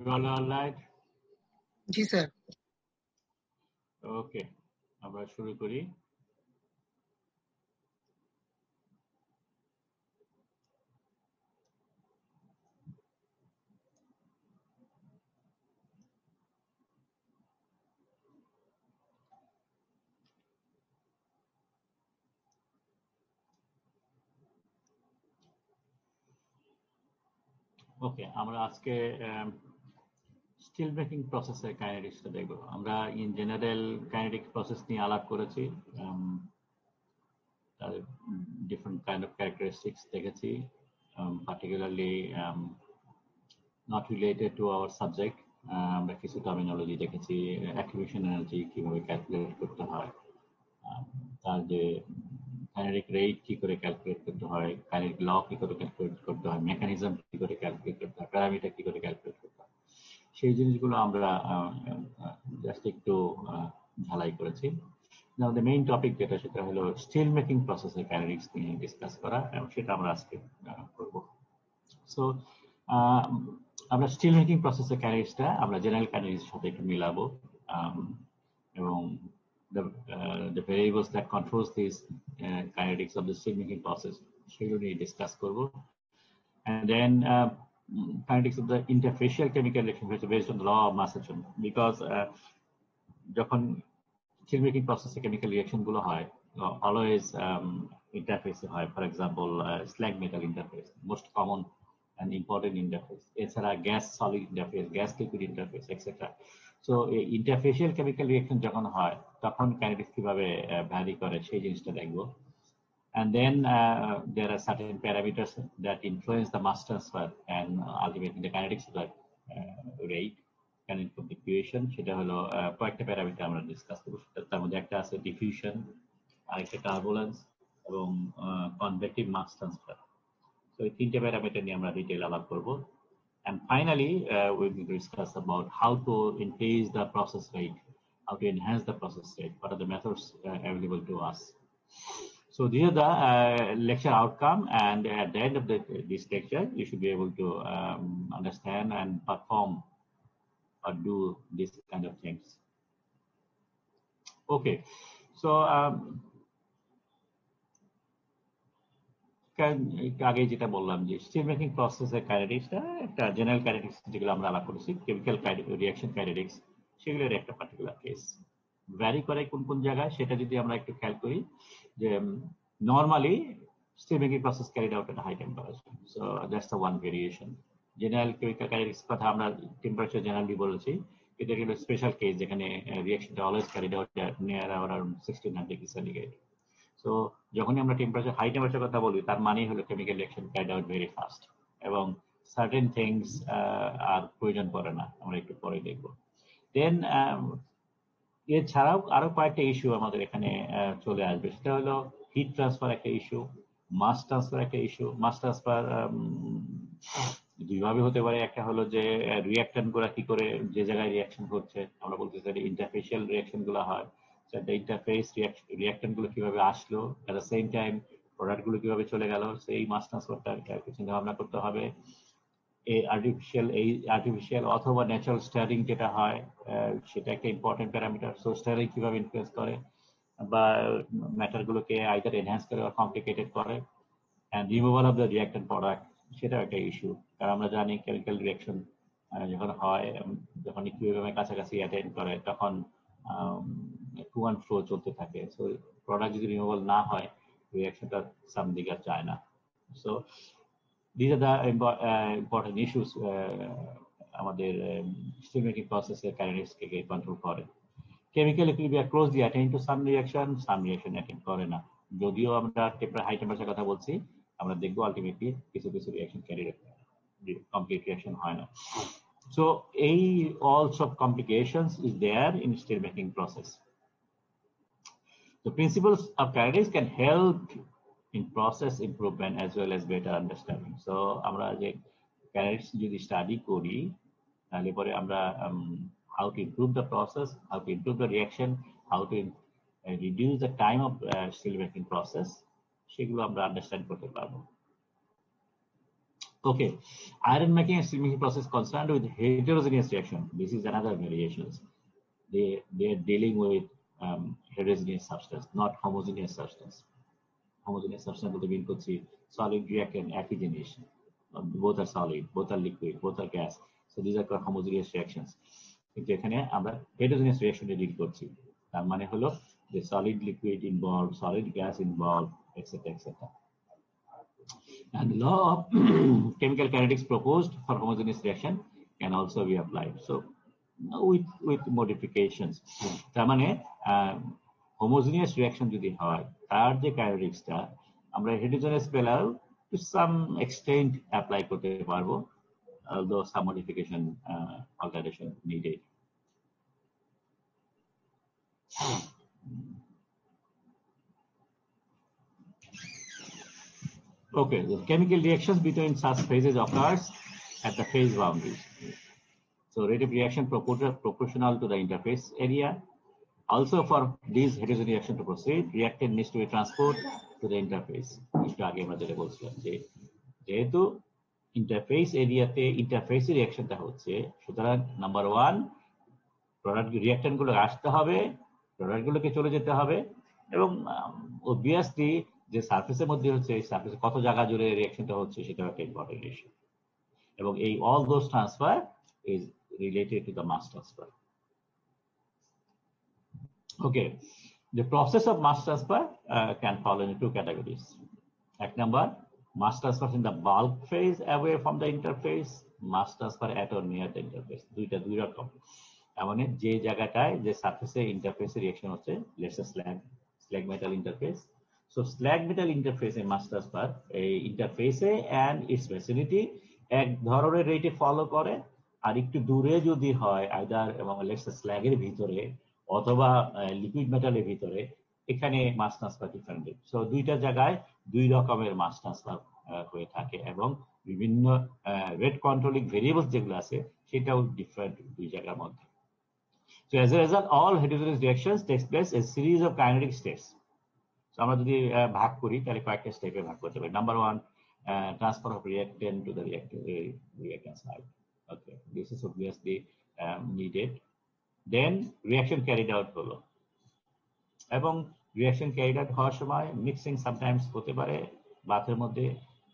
All right. জি sir. ওকে, আমরা শুরু করি। ওকে, আমরা আজকে স্টিল মেকিং প্রসেসের কাইনেটিক্সটা দেখব। আমরা ইন জেনারেল কাইনেটিক্স প্রসেস নিয়ে আলাপ করেছি, ডিফারেন্ট কাইন্ড অফ ক্যারেক্টারিস্টিক্স দেখেছি, particularly not related to our subject. আমরা কিছু টার্মিনোলজি দেখেছি, অ্যাক্টিভেশন এনার্জি কিভাবে ক্যালকুলেট করতে হয়, তার যে কাইনেটিক রেট কি করে ক্যালকুলেট করতে হয়, কাইনেটিক ল কি করে ক্যালকুলেট করতে হয়, মেকানিজম কি করে ক্যালকুলেট করতে হয়, প্যারামিটার কি করে ক্যালকুলেট করতে হয়, সেই জিনিসগুলো আমরা জাস্ট একটু ঝালাই করেছি। Now the main topic যেটা সেটা হলো স্টিল মেকিং প্রসেসের কাইনেটিক্স নিয়ে ডিসকাস করা, এবং সেটা আমরা আজকে করব। সো আমরা স্টিল মেকিং প্রসেসের কাইনেটিক্সটা আমরা জেনারেল কাইনেটিক্সের সাথে একটু মিলাবো, এবং the variables that controls these kinetics of the steel making process সেগুলো নিয়ে ডিসকাস করব। And then kinetics of the interfacial chemical reaction which is based on the law of mass action, because যখন steel making process chemical reaction গুলো হয় always interface হয়, for example slag metal interface, most common and important interface, এছাড়া gas solid interface, gas liquid interface, etcetera. So এই ইন্টারফেশিয়াল chemical reaction যখন হয় তখন kinetics কিভাবে ভ্যারি করে সেই জিনিসটা দেখবো। And then there are certain parameters that influence the mass transfer and ultimately the kinetics of the rate, kinetic of the equation, সেটা হলো কয়েকটা প্যারামিটার আমরা ডিসকাস করব। তার মধ্যে একটা আছে ডিফিউশন, আরেকটা টার্বুলেন্স, এবং কনভেক্টিভ মাস ট্রান্সফার। So এই তিনটে প্যারামিটার নিয়ে আমরা ডিটেইল আলাপ করব। And finally we will discuss about how to increase the process rate, how to enhance the process rate, what are the methods available to us. So these are the lecture outcome, and at the end of this lecture you should be able to understand and perform or do these kind of things. Okay, so আগে যেটা বললাম যে still making প্রসেসের কাইনেটিক্সটা একটা general kinetics যেগুলো আমরা আলাপ করেছি, কেমিক্যাল রিঅ্যাকশন কাইনেটিক্স, সেগুলোর একটা পার্টিকুলার কেস ভ্যারি করে কোন কোন জায়গায় সেটা যদি আমরা একটু খেয়াল করি, যে normally steel making process carried out at high temperature, so that's the one variation. General chemical kinetics কথা আমরা টেম্পারেচার জেনারেলি বলেছি, এটা হলো স্পেশাল কেস যেখানে রিঅ্যাকশনটা always carried out near around 1600 degree centigrade. So যখনই আমরা টেম্পারেচার হাই টেম্পারেচার কথা বলি তার মানে হলো chemical reaction carried out very fast, এবং সার্টেন থিংস আর প্রয়োজন পড়ে না, আমরা একটু পরে দেখব। দেন এছাড়াও আরো কয়েকটা ইস্যু আমাদের এখানে চলে আসবে, সেটা হলো হিট ট্রান্সফার একটা ইস্যু, মাস ট্রান্সফার একটা ইস্যু। মাস ট্রান্সফার দুইভাবে হতে পারে, একটা হলো যে রিঅ্যাকশন গুলা কি করে যে জায়গায় রিঅ্যাকশন হচ্ছে, আমরা বলতে চাই ইন্টারফেশিয়াল রিঅ্যাকশন গুলো হয়, ইন্টারফেস রিঅ্যাকশন গুলো কিভাবে আসলো, এট দ্য সেম টাইম প্রোডাক্ট গুলো কিভাবে চলে গেল, সেই মাস ট্রান্সফারটা চিন্তা ভাবনা করতে হবে। এই আর্টিফিশিয়াল অথবা ন্যাচারাল স্টারিং যেটা হয় সেটা একটা ইম্পর্টেন্ট প্যারামিটার। সো স্টারিং কিভাবে ইনফ্লুয়েন্স করে বা ম্যাটার গুলোকে আইদার এনহ্যান্স করে বা কমপ্লিকেটেড করে, and removal of the reactant product, সেটাও একটা ইস্যু। কারণ আমরা জানি কেমিক্যাল রিঅ্যাকশন যখন হয়, যখন ইকুইলিব্রিয়ামের কাছাকাছি অ্যাটেন্ড করে তখন টু অ্যান্ড ফ্লো চলতে থাকে। সো প্রোডাক্ট যদি রিমুভাল না হয় রিঅ্যাকশনটা সামনের দিকে আর যায় না। So these are the important issues আমাদের স্টিল মেকিং প্রসেসের কাইনেটিক্স কে কন্ট্রোল করে। Chemical equilibrium closely attend to some reaction attend করে না। যদিও আমরা হাই টেম্পারেচার কথা বলছি, আমরা দেখবো আলটিমেটলি কিছু কিছু রিঅ্যাকশন কমপ্লিট রিঅ্যাকশন হয় না। সো এই all sort of complications is there in steel making process. The principles of kinetics can help in process improvement as well as better understanding. So আমরা যে kinetics যদি study করি তাহলে পরে আমরা how to improve the process, how to improve the reaction, how to reduce the time of steel making process, সেগুলো আমরা understand করতে পারবো। Okay, iron making and steel making process concerned with heterogeneous reaction. This is another variations. They are dealing with heterogeneous substance, not homogeneous substance. Homogeneous substance বলতে mean করছি solid reactant একই জিনিস. Both are solid, both are liquid, both are gas. So these are called homogeneous reactions. কিন্তু এখানে আমরা heterogeneous reaction এ deal করছি. তার মানে হলো the solid liquid involved, solid gas involved, etc. etc. And the law of chemical kinetics proposed for homogeneous reaction can also be applied. So with modifications. তার মানে homogeneous reaction যদি হয় তার যে কাইনেটিক্সটা আমরা heterogeneous পেলেও to some extent apply করতে পারবো, although some modification alteration needed. Okay, the chemical reactions between such phases occurs at the phase boundaries. So rate of reaction proportional to the interface area. Also, for these heterogeneous reaction to proceed, reactant needs to be transported to the interface. যেহেতু interface এরিয়াতে interface রিঅ্যাকশনটা হচ্ছে, সুতরাং number 1 product reactant গুলো আসতে হবে, product গুলোকে চলে যেতে হবে, এবং অবভিয়াসলি যে সারফেসের মধ্যে হচ্ছে এই সারফেসে কত জায়গা জুড়ে রিঅ্যাকশনটা হচ্ছে সেটা একটা ইম্পর্টেন্ট ইস্যু, এবং এই all those transfer is related to the mass transfer. Okay, the process of mass transfer can fall into two categories. Ek number, mass transfer in the bulk phase away from the interface, mass transfer at or near the interface. দুই রকম. মানে যে জায়গাটায় যে সারফেসে ইন্টারফেসে reaction হচ্ছে, let's say slug metal interface. So slug metal ইন্টারফেসে মাস ট্রান্সফার এই ইন্টারফেসে এন্ড ইটস ফ্যাসিলিটি এক ধরনের রেটে ফলো করে, আর একটু দূরে যদি হয় আইদার এবং লেটস সে স্ল্যাগের ভিতরে অথবা লিকুইড মেটালের ভিতরে, এখানে মাস ট্রান্সফার ডিফারেন্ট. সো দুইটা জায়গায় দুই রকমের মাস ট্রান্সফার হয়ে থাকে, এবং বিভিন্ন রেট কন্ট্রোলিং ভেরিয়েবলস যেগুলো আছে সেটাও ডিফারেন্ট দুই জায়গার মধ্যে. So as a result, all heterogeneous reactions takes place as series of kinetic steps. So আমরা যদি ভাগ করি তাহলে কয়েকটা স্টেপে ভাগ করতে পারি. Number 1, transfer of reactant to the reactant side. Okay, this is obviously needed. Then reaction carried out হলো, এবং রিঅ্যাকশন ক্যারিড আউট হওয়ার সময় মিক্সিং সামটাইমস হতে পারে বাথের মধ্যে,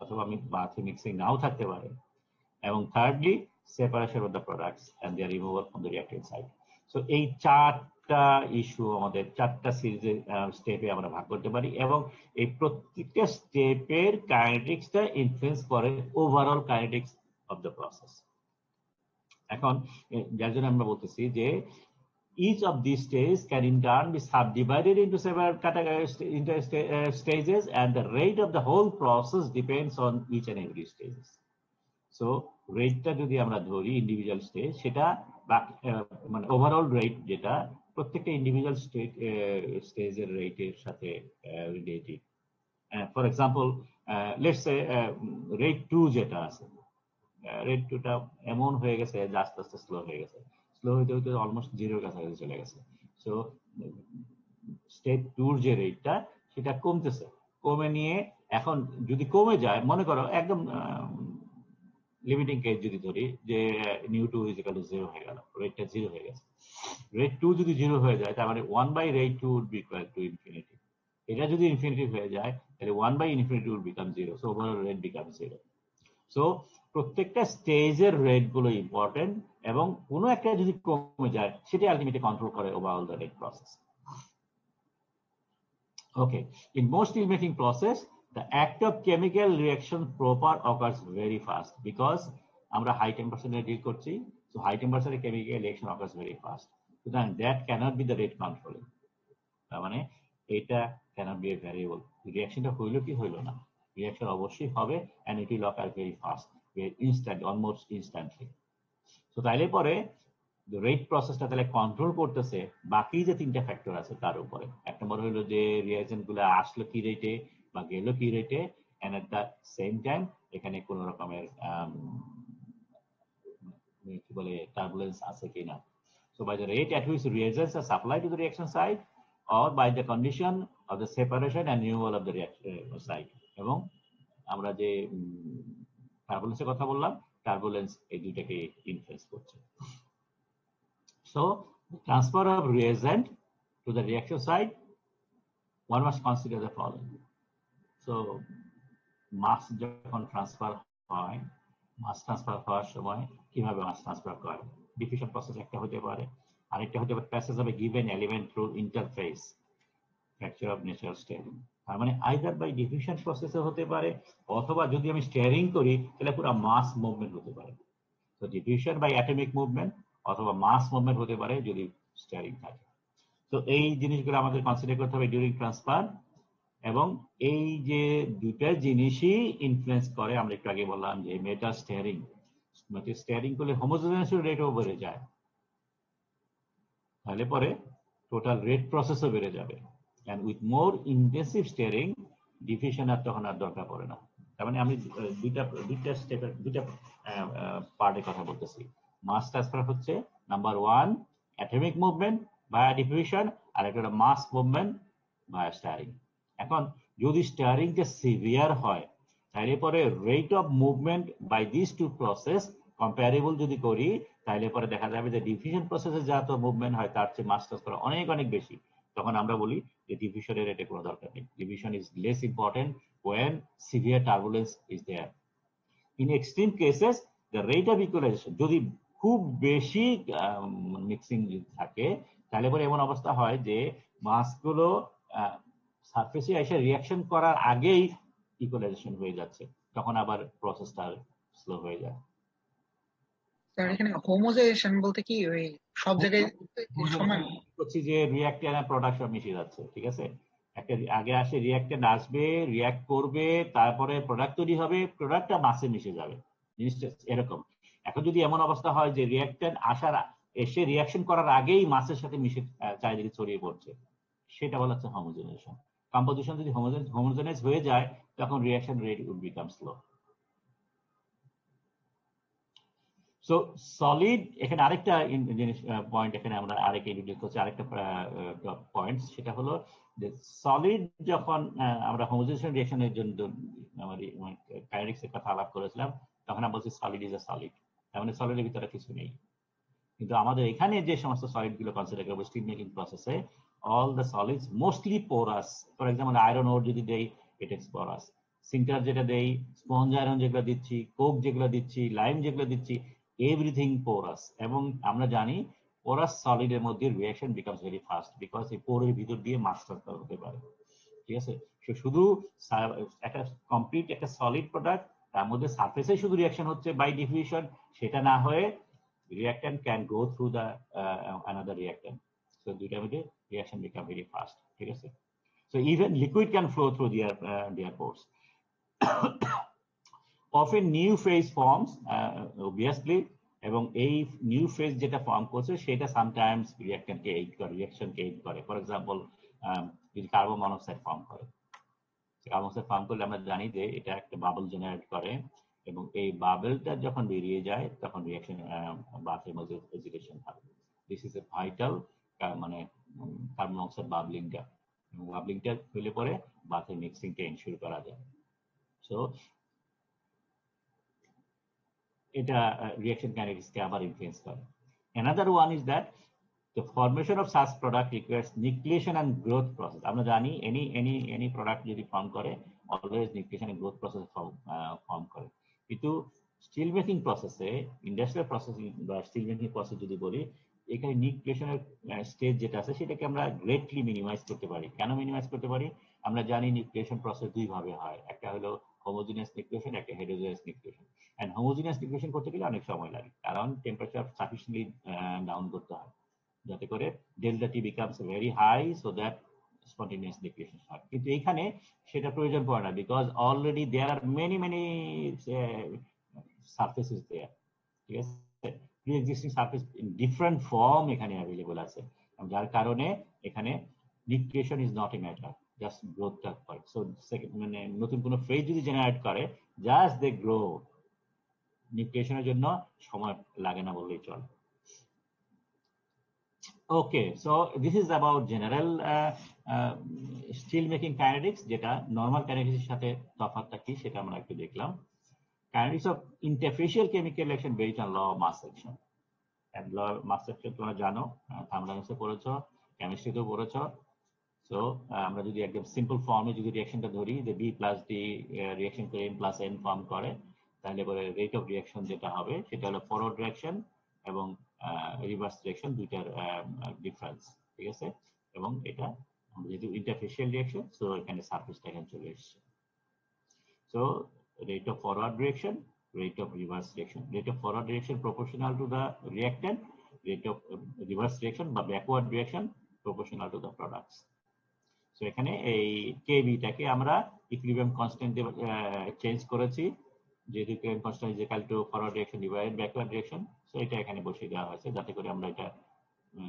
অথবা বাথে মিক্সিং নাও থাকতে পারে, এবং thirdly separation of the products and their removal from the reactant side. So এই চারটা ইস্যু আমাদের চারটা সিরিজের স্টেপে আমরা ভাগ করতে পারি, এবং এই প্রত্যেকটা স্টেপের কাইনেটিক্সটা ইনফ্লুয়েন্স করে overall kinetics of the process. এখন যার জন্য আমরা বলতেছি যে each of these stages can in turn be subdivided into several stages, and the rate of the whole process depends on each and every stages. So রেটটা যদি আমরা ধরি ইন্ডিভিজুয়াল স্টেজ, সেটা মানে ওভারঅল রেট যেটা প্রত্যেকটা ইন্ডিভিজুয়াল স্টেজের রেটের সাথে related. For example let's say rate 2 যেটা আছে, রেট 2টা এমন হয়ে গেছে যে আস্তে আস্তে স্লো হয়ে গেছে, স্লো হইতে হইতে অলমোস্ট জিরোর কাছাকাছি চলে গেছে. সো স্টেপ 2 যে রেটটা সেটা কমতেছে, কমে নিয়ে এখন যদি কমে যায়, মনে করো একদম লিমিটিং কেস যদি ধরি যে nu2 = 0 হয়ে গেল, রেটটা 0 হয়ে গেছে. রেট 2 যদি 0 হয়ে যায় তার মানে 1/rate2 would be equal to infinity. এটা যদি ইনফিনিটি হয়ে যায় তাহলে 1/infinity would become 0. So overall rate becomes 0. So প্রত্যেকটা স্টেজের রেট গুলো ইম্পর্টেন্ট, এবং কোনো একটা যদি কমে যায় সেটা আলটিমেটলি কন্ট্রোল করে overall the rate process. Okay, in most steel making process, the act of chemical reaction proper occurs very fast because আমরা high temperature deal করছি. So high temperature chemical reaction occurs very fast. So then that cannot be the rate controlling. তার মানে এটা cannot be a variable. রিঅ্যাকশনটা হইলো কি হইলো না, reaction অবশ্যই হবে, and it will occur very fast, very instant, almost instantly. So তাইলে পরে রেট প্রসেসটা তাহলে কন্ট্রোল করতেছে বাকি যে তিনটা ফ্যাক্টর আছে তার উপরে. এক নম্বর হলো যে রিঅ্যাজেন্ট গুলো আসলো কি রেটে বা গেল কি রেটে, and at the same time এখানে কোন রকমের কি বলে টার্বুলেন্স আছে কিনা. So by the rate at which reagents are supplied to the reaction site, or by the condition of the separation and removal of the reaction site. এবং আমরা যে টার্বুলেন্সের কথা বললাম, টার্বুলেন্স এই দুইটাকে ইনফ্লুয়েন্স করছে। So transfer of reagent to the reaction side, one must consider the following. So মাস যখন transfer হয়, মাস ট্রান্সফার হওয়ার সময় কিভাবে মাস ট্রান্সফার করে? ডিফিউশন প্রসেস একটা হতে পারে, আরেকটা হতে পারে passage of a given element through interface, fracture of natural steering. তার মানে আইদার বাই ডিফিউশন প্রসেসে হতে পারে, অথবা যদি আমি স্টিয়ারিং করি তাহলে পুরো মাস মুভমেন্ট হতে পারে। তো ডিফিউশন বাই অ্যাটমিক মুভমেন্ট অথবা মাস মুভমেন্ট হতে পারে যদি স্টিয়ারিং থাকে। তো এই জিনিসগুলো আমাদের কনসিডার করতে হবে ডিউরিং ট্রান্সফার। এবং এই যে দুইটা জিনিসই ইনফ্লুয়েন্স করে, আমরা একটু আগে বললাম যে মেটা স্টিয়ারিং, স্টিয়ারিং করলে হোমোজেনাস রেটও বেড়ে যায়, তাহলে পরে টোটাল রেট প্রসেসও বেড়ে যাবে। And with more intensive stirring diffusion আর তখন আর দরকার পড়ে না। তার মানে আমি দুইটা স্টেপের দুইটা পার্টের কথা বলতেছি। মাস ট্রান্সফার হচ্ছে number 1 atomic movement by diffusion, আর একটা মাস মুভমেন্ট বাই স্টিয়ারিং। এখন যদি স্টিয়ারিংটা সিভিয়ার হয় তাহলে পরে rate of movement by this two process comparable যদি করি, তাহলে পরে দেখা যাবে যে ডিফিউশন প্রসেসে যা তো মুভমেন্ট হয় তার চেয়ে মাস ট্রান্সফার অনেক অনেক বেশি। তখন আমরা বলি যে ডিফিউশনের রেটে কোনো দরকার নেই, diffusion is less important when severe turbulence is there. In extreme cases the rate of equalization, যদি খুব বেশি মিক্সিং থাকে তাহলে পরে এমন অবস্থা হয় যে মাসগুলো সারফেসে এসে রিঅ্যাকশন করার আগেই ইকুয়ালাইজেশন হয়ে যাচ্ছে, তখন আবার প্রসেসটা স্লো হয়ে যায়। স্যার এখানে হোমোজেনেশন বলতে কি ওই সব জায়গায় সমান হচ্ছে যে রিঅ্যাক্ট্যান্ট আর প্রোডাক্ট সব মিশে যাচ্ছে, ঠিক আছে? একটা আগে আসে রিঅ্যাক্ট্যান্ট আসবে, রিঅ্যাক্ট করবে, তারপরে প্রোডাক্ট তৈরি হবে, প্রোডাক্টটা মাসে মিশে যাবে, জিনিসটা এরকম। এখন যদি এমন অবস্থা হয় যে রিঅ্যাক্ট্যান্ট এসে রিঅ্যাকশন করার আগেই মাসের সাথে মিশে চারিদিকে ছড়িয়ে পড়ছে, সেটা বলা হচ্ছে হোমোজেনেশন। কম্পোজিশন যদি হোমোজেনাইজ হয়ে যায় তখন reaction rate will become slow. So solid, এখানে আরেকটা জিনিস পয়েন্ট, এখানে আমরা আরেকটা ইন্ট্রোডিউস করছি আরেকটা পয়েন্ট, সেটা হলো যে সলিড যখন আমরা হোমোজেনেশন রিঅ্যাকশনের জন্য কাইনেটিক্স এর কথা আলাপ করেছিলাম, তখন আমরা বলছি সলিড ইজ আ সলিড, তার মানে সলিডের ভিতরে কিছু নেই। কিন্তু আমাদের এখানে যে সমস্ত সলিড গুলো কনসিডার করবো স্টিল মেকিং প্রসেসে, all the solids mostly porous. For example iron ওর যদি দেই, ইট ইজ পোরাস। সিন্টার যেটা দেই, স্পঞ্জ আয়রন যেগুলো দিচ্ছি, কোক যেগুলো দিচ্ছি, লাইম যেগুলো দিচ্ছি, এভরিথিং পোরাস। এবং আমরা জানি পোরাস সলিডের মধ্যে reaction becomes very fast, because এই পোরের ভিতর দিয়ে মাস ট্রান্সফার হতে পারে, ঠিক আছে? শুধু একটা কমপ্লিট একটা সলিড প্রোডাক্ট, তার মধ্যে সারফেসে শুধু রিঅ্যাকশন হচ্ছে বাই ডিফিউশন, সেটা না হয়ে reactant can go through the another reactant, so দুইটার মধ্যে reaction become very fast, ঠিক আছে? So even liquid can flow through their pores. Often new phase forms, obviously, এবং এই নিউ ফেজ যেটা ফর্ম করছে সেটা সামটাইমস রিঅ্যাক্ট্যান্টকে এইড করে, রিঅ্যাকশনকে এইড করে। ফর এক্সাম্পল যদি কার্বন মনোক্সাইড ফর্ম করে, কার্বন মনোক্সাইড ফর্ম করলে আমরা জানি যে এটা একটা বাবল জেনারেট করে, এবং এই বাবলটা যখন বেরিয়ে যায় তখন রিঅ্যাকশন বাথের মধ্যে এজিটেশন হবে। দিস ইজ এ ভাইটাল, মানে কার্বন মনোক্সাইড বাবলিংটা, এবং বাবলিংটা হলে পরে বাথের মিক্সিংটা এনশিওর করা যায়। সো এটা রিঅ্যাকশন কাইনেটিক্সকে আবার ইনফ্লুয়েন্স করে। Another one is that the formation of such product requires nucleation and growth process. আমরা জানি any product যদি ফর্ম করে always nucleation and growth process form করে, কিন্তু স্টিল মেকিং প্রসেসে, ইন্ডাস্ট্রিয়াল প্রসেসিং বা স্টিল মেকিং প্রসেস যদি বলি, এখানে নিউক্লিয়েশনের স্টেজ যেটা আছে সেটাকে আমরা গ্রেটলি মিনিমাইজ করতে পারি। কেন মিনিমাইজ করতে পারি? আমরা জানি নিউক্লিয়েশন প্রসেস দুই ভাবে হয়, একটা হলো হোমোজিনিয়াস নিউক্লিয়েশন, একটা হেটেরোজিনিয়াস নিউক্লিয়েশন। এন্ড হোমোজিনিয়াস নিউক্লিয়েশন করতে গেলে অনেক সময় লাগে, কারণ টেম্পারেচার সাফিসিয়েন্টলি ডাউন করতে হয় যাতে করে delta T becomes very high, so that spontaneous nucleation হয়। কিন্তু এখানে সেটা প্রয়োজন পড়ে না, because already there are many surfaces there, ঠিক আছে? Pre existing surface in different form এখানে অ্যাভেলেবল আছে, যার কারণে এখানে nucleation is not a matter, just গ্রোথটা করে। সো মানে নতুন কোনো ফেজ যদি জেনারেট করে, জাস্ট দে গ্রো, নিউক্লিয়েশনের জন্য সময় লাগে না বললেই চলে। Okay, so this is about general steel making kinetics, যেটা নরমাল কাইনেটিক্স এর সাথে তফাৎটা কি সেটা আমরা একটু দেখলাম। Kinetics of interfacial chemical reaction based on law of mass action. And law of mass action তোমরা জানো, থার্মোডাইনামিক্সে পড়েছো, কেমিস্ট্রিতেও পড়েছো। সো আমরা যদি একদম সিম্পল ফর্মে যদি রিঅ্যাকশনটা ধরি যে বি প্লাস ডি রিঅ্যাকশন করে এম প্লাস এন ফর্ম করে, তাহলে পরে রেট অফ রিঅ্যাকশন যেটা হবে সেটা হলো ফরওয়ার্ড রিঅ্যাকশন এবং রিভার্স রিঅ্যাকশন দুইটার ডিফারেন্স, ঠিক আছে। এবং এটা যেহেতু ইন্টারফেশিয়াল রিঅ্যাকশন, সো এখানে সারফেসটা এখানে চলে এসেছে। So rate of forward reaction, rate of reverse reaction. Rate of forward reaction proportional to the reactant, rate of reverse reaction বা backward reaction proportional to the products. So এখানে এই kb টাকে আমরা equilibrium constant দিয়ে change করেছি, যেহেতু equilibrium constant is equal to forward reaction divided backward reaction. So এটা এখানে বসিয়ে দেওয়া হয়েছে যাতে করে আমরা এটা,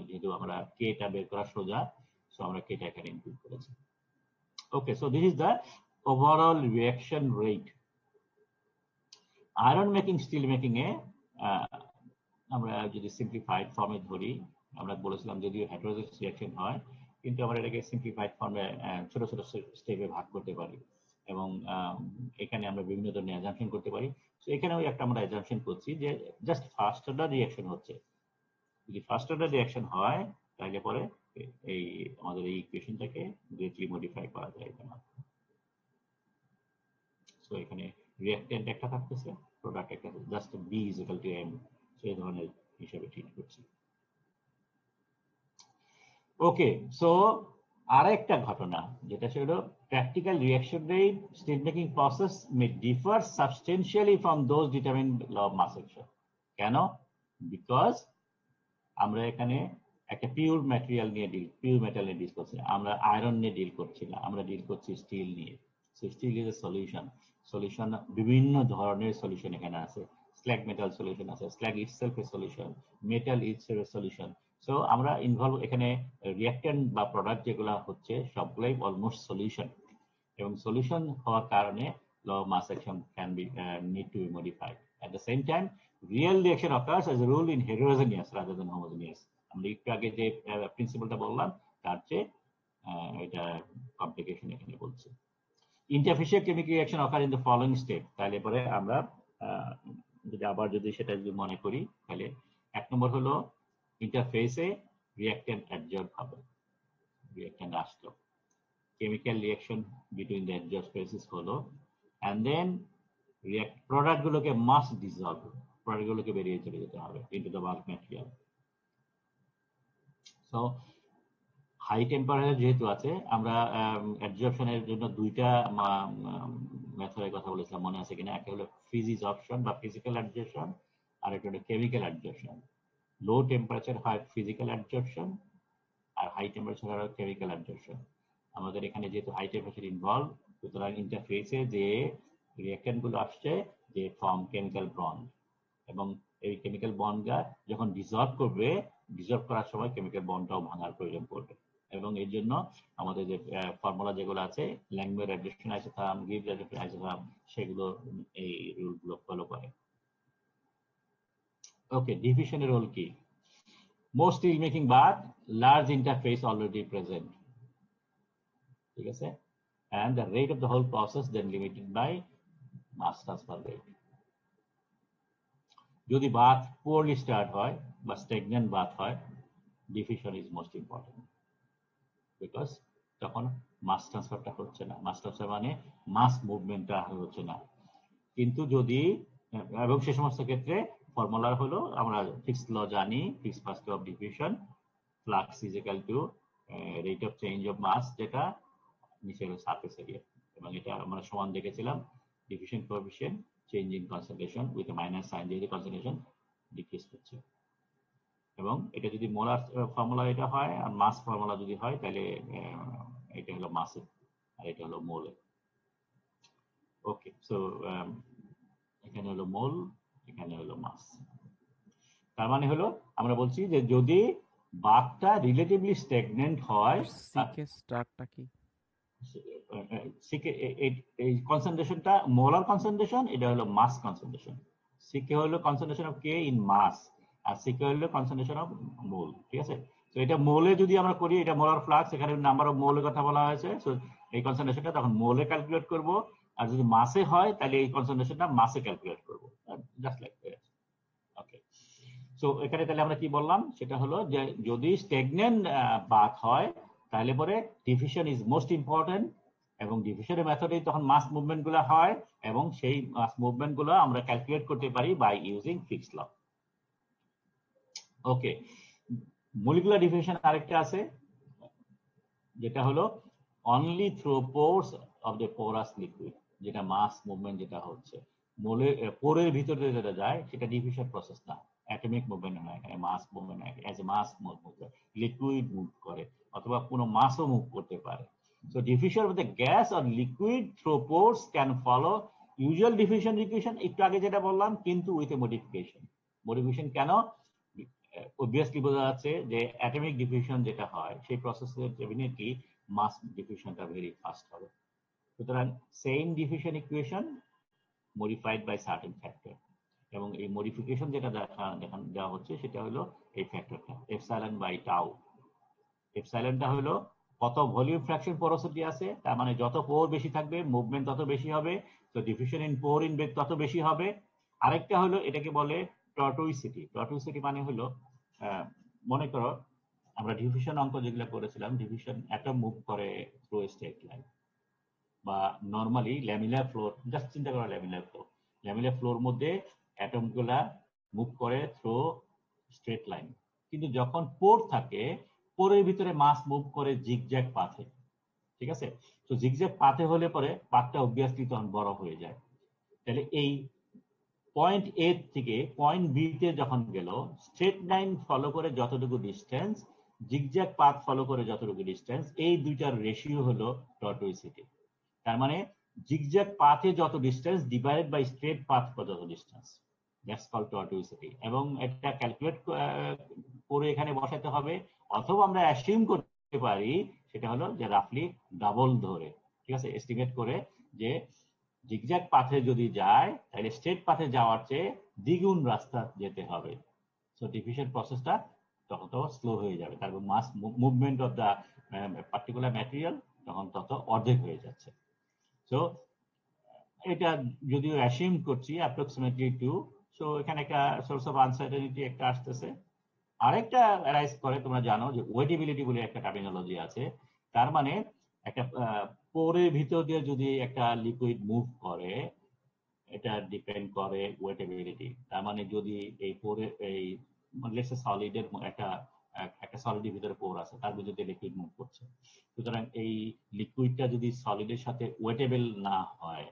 যেহেতু আমরা k টা বের করা সোজা, সো আমরা k টা এখানে ইনক্লুড করেছি। Okay, so this is the overall reaction rate. Iron making, steel making এ আমরা যদি সিম্পলিফাইড ফর্মে ধরি, আমরা বলেছিলাম যদিও হেটেরোজেনাস রিঅ্যাকশন হয়, কিন্তু আমরা এটাকে সিম্পলিফাইড ফর্মে ছোট ছোট স্টেপে ভাগ করতে পারি এবং এখানে আমরা বিভিন্ন ধরনের অ্যাজাম্পশন করতে পারি। তো এখানেও একটা আমরা অ্যাজাম্পশন করছি যে জাস্ট ফার্স্ট অর্ডার রিঅ্যাকশন হচ্ছে। যদি ফার্স্ট অর্ডার রিঅ্যাকশন হয় তাহলে পরে এই আমাদের এই ইকুয়েশনটাকে গ্রেটলি মডিফাই করা যায়। সো এখানে রিঅ্যাকট্যান্ট একটা থাকতেছে, প্রোডাক্ট একটা, just B is equal to M, সেই ধরনের হিসাবে ট্রিট করছি। ওকে, সো আরেকটা ঘটনা যেটা ছিল practical reaction rate steel making process may differ substantially from those determine law of mass action. কেন? বিকজ আমরা এখানে একটা পিওর ম্যাটেরিয়াল নিয়ে পিওর মেটাল নিয়ে ডিল করছি, আমরা আয়রন নিয়ে ডিল করছি না, আমরা ডিল করছি স্টিল নিয়ে। So steel is a solution. Solution বিভিন্ন ধরনের সলিউশন এখানে আছে, স্ল্যাগ মেটাল সলিউশন আছে, slag itself a solution, metal itself a solution. So আমরা ইনভলভ এখানে রিঅ্যাকট্যান্ট বা প্রোডাক্ট যেগুলো হচ্ছে সবগুলাই অলমোস্ট সলিউশন, এবং সলিউশন হওয়ার কারণে law of mass action can be need to be modified. At the same time, real reaction occurs as a rule in heterogeneous rather than homogeneous. আমরা একটু আগে যে প্রিন্সিপালটা বললাম তার চেয়ে এটা কমপ্লিকেশন এখানে বলছে। Interfacial chemical reaction occur in the following step। তাহলে পরে আমরা যদি সেটা যদি মনে করি, তাহলে এক নম্বর হলো ইন্টারফেসে রিঅ্যাকট্যান্ট অ্যাডজর্ব হবে, রিঅ্যাকট্যান্ট আসলো, chemical reaction between the adsorb species হলো, and then প্রোডাক্ট গুলোকে মাস্ট ডিসলভ, প্রোডাক্ট গুলোকে বেরিয়ে চলে যেতে হবে into the bulk material. So high temperature যেহেতু আছে, আমরা অ্যাডজর্পশনের জন্য দুইটা মেথডের কথা বলেছিলাম, মনে আছে কিনা? একটা হলো ফিজিক্স অপশন বা ফিজিক্যাল অ্যাডজর্পশন, আর একটা হলো কেমিক্যাল অ্যাডজর্পশন। লো টেম্পারেচার হয় ফিজিক্যাল অ্যাডজর্পশন, আর হাই টেম্পারেচার হয় কেমিক্যাল অ্যাডজর্পশন। আমাদের এখানে যেহেতু হাই টেম্পারেচার ইনভলভ, সুতরাং ইন্টারফেসে যে রিঅ্যাকট্যান্ট গুলো আসছে যে ফর্ম কেমিক্যাল বন্ড, এবং এই কেমিক্যাল বন্ডটা যখন ডিসলভ করবে, ডিসলভ করার সময় কেমিক্যাল বন্ডটাও ভাঙার প্রয়োজন পড়বে, এবং এর জন্য আমাদের যে ফর্মুলা যেগুলো আছে, ল্যাংমুয়ের অ্যাডজর্পশন আইসোথাম, গিবস অ্যাডজর্পশন আইসোথাম, সেগুলো এই রুলগুলো ফলো করে। ওকে, ডিফিউশনের রোল কি? Most steel making bath large interface already present, ঠিক আছে, and the rate of the whole process then limited by mass transfer rate. যদি বাথ পোরলি স্টার্ট হয় বা স্টেগন্যান্ট বাথ হয়, diffusion is most important, because তখন মাস ট্রান্সফারটা হচ্ছে না। মাস ট্রান্সফার মানে মাস মুভমেন্টটা হচ্ছে না। কিন্তু যদি, এবং সে সমস্ত ক্ষেত্রে ফর্মুলা হলো, আমরা ফিক্স ল জানি, Fick's first law of diffusion, flux is equal to rate of change of mass, যেটা নিচে হলো সারফেস এরিয়া, এবং এটা আমরা সমান দেখেছিলাম diffusion coefficient changing concentration with minus sine, যেহেতু কনসেন্ট্রেশন ডিক্রিজ করছে। এবং এটা যদি মোলার ফর্মুলা এটা হয়, আর মাস ফর্মুলা যদি হয়, তাহলে এটা হলো মাসে আর এটা হলো মোলে। ওকে, সো এখানে হলো মোল, এখানে হলো মাস। তার মানে হলো আমরা বলছি যে যদি বাথটা রিলেটিভলি স্ট্যাগন্যান্ট হয়, সিকে স্টারটা কি? সিকে এই কনসেন্ট্রেশনটা মোলার কনসেন্ট্রেশন, এটা হলো মাস কনসেন্ট্রেশন। সিকে হলো concentration of K in mass, আর সিকে হলো কনসেন্ট্রেশন অফ মোল, ঠিক আছে। তো এটা মোলে যদি আমরা করি, এটা মোলার ফ্লাক্স, এখানে নাম্বার অফ মোলের কথা বলা হয়েছে, সো এই কনসেন্ট্রেশনটা তখন মোলে ক্যালকুলেট করব, আর যদি মাসে হয় তাহলে এই কনসেন্ট্রেশনটা মাসে ক্যালকুলেট করবো, just like that. Okay, so এখানে তাহলে আমরা কি বললাম, সেটা হলো যে যদি স্টেগনেন্ট পাথ হয় তাহলে পরে ডিফিউশন ইজ মোস্ট ইম্পর্টেন্ট, এবং ডিফিউশনের মেথডে তখন মাস মুভমেন্ট গুলো হয়, এবং সেই মাস মুভমেন্ট গুলো আমরা ক্যালকুলেট করতে পারি by using Fick's law. Okay, molecular diffusion আরেকটা আছে, যেটা হলো only through pores of the porous liquid, যেটা মাস মুভমেন্ট যেটা হচ্ছে পোরের ভিতরে যেটা যায় সেটা ডিফিউশন প্রসেস না, অ্যাটমিক মুভমেন্ট হয়, এখানে মাস মুভমেন্ট হয়, অ্যাজ এ মাস মুভ করে লিকুইড মুভ করে, অথবা কোনো মাসও মুভ করতে পারে। So diffusion with the gas or liquid through পোরস can follow usual diffusion equation, একটু আগে যেটা বললাম, কিন্তু উইথ এ মডিফিকেশন। মডিফিকেশন কেন? অবভিয়াসলি বোঝা যাচ্ছে যে অ্যাটমিক ডিফিউশন যেটা হয় সেই প্রসেসের ডেফিনেটলি মাস ডিফিউশনটা ভেরি ফাস্ট হবে। সুতরাং same diffusion equation modified by certain factor, এবং এই মডিফিকেশন যেটা দেওয়া হচ্ছে সেটা হলো এই ফ্যাক্টরটা এপসাইলন বাই টাউ। এপসাইলনটা হলো কত ভলিউম ফ্র্যাকশন পোরোসিটি আছে, তার মানে যত পোর বেশি থাকবে মুভমেন্ট তত বেশি হবে, তো diffusion in poor in bed তত বেশি হবে। আরেকটা হলো এটাকে বলে টর্টুইসিটি। টর্টুইসিটি মানে হলো মনে করো আমরা ডিফিউশন অঙ্ক যেগুলো করেছিলাম, ডিফিউশন অ্যাটম মুভ করে থ্রু স্ট্রেট লাইন, বা নরমালি ল্যামিনার ফ্লোর, জাস্ট চিন্তা করো ল্যামিনার ফ্লোর, ল্যামিনার ফ্লোর মধ্যে অ্যাটম গুলা মুভ করে থ্রু স্ট্রেট লাইন, কিন্তু যখন পোর থাকে পোরের ভিতরে মাস মুভ করে জিগজ্যাগ পাথে, ঠিক আছে? তো জিগজ্যাগ পাথে হলে পরে পাথটা অবভিয়াসলি তখন বড় হয়ে যায়। তাহলে এই পয়েন্ট এ থেকে পয়েন্ট বি তে যখন গেল, স্ট্রেট লাইন ফলো করে যতটুকু ডিস্টেন্স, জিগজ্যাগ পাথ ফলো করে যতটুকু ডিস্টেন্স, এই দুইটার রেশিও হলো টর্টুইসিটি। তার মানে জিগজ্যাগ পাথে যত distance divided by straight path যত ডিস্টেন্স, দ্যাটস কল্ড টর্টুইসিটি। এবং এটা ক্যালকুলেট করে এখানে বসাতে হবে, অথবা আমরা অ্যাসিউম করতে পারি সেটা হলো যে রাফলি ডাবল ধরে, ঠিক আছে, এস্টিমেট করে যে জিগজ্যাগ পাথে যদি যায় তাহলে স্ট্রেট পাথে যাওয়ার চেয়ে দ্বিগুণ রাস্তা যেতে হবে। সো ডিফিউশন প্রসেসটা তখন তো স্লো হয়ে যাবে, তারপর mass movement of the particular material তখন তত অর্ধেক হয়ে যাচ্ছে। সো এটা যদিও অ্যাসিউম করছি অ্যাপ্রক্সিমেটলি 2, সো এখানে একটা সোর্স অফ আনসার্টেনিটি একটা আসতেছে। আরেকটা অ্যারাইজ করে, তোমরা জানো যে ওয়েটেবিলিটি বলে একটা টার্মিনোলজি আছে, তার মানে একটা পোরের ভিতর দিয়ে যদি একটা লিকুইড মুভ করে এটা ডিপেন্ড করে ওয়েটেবিলিটি। তার মানে যদি এই পোরে এই সলিডের একটা একটা সলিডের ভিতরে পোর আছে, তার ভিতরে লিকুইড মুভ করছে, সুতরাং এই লিকুইডটা যদি সলিডের সাথে ওয়েটেবল না হয়,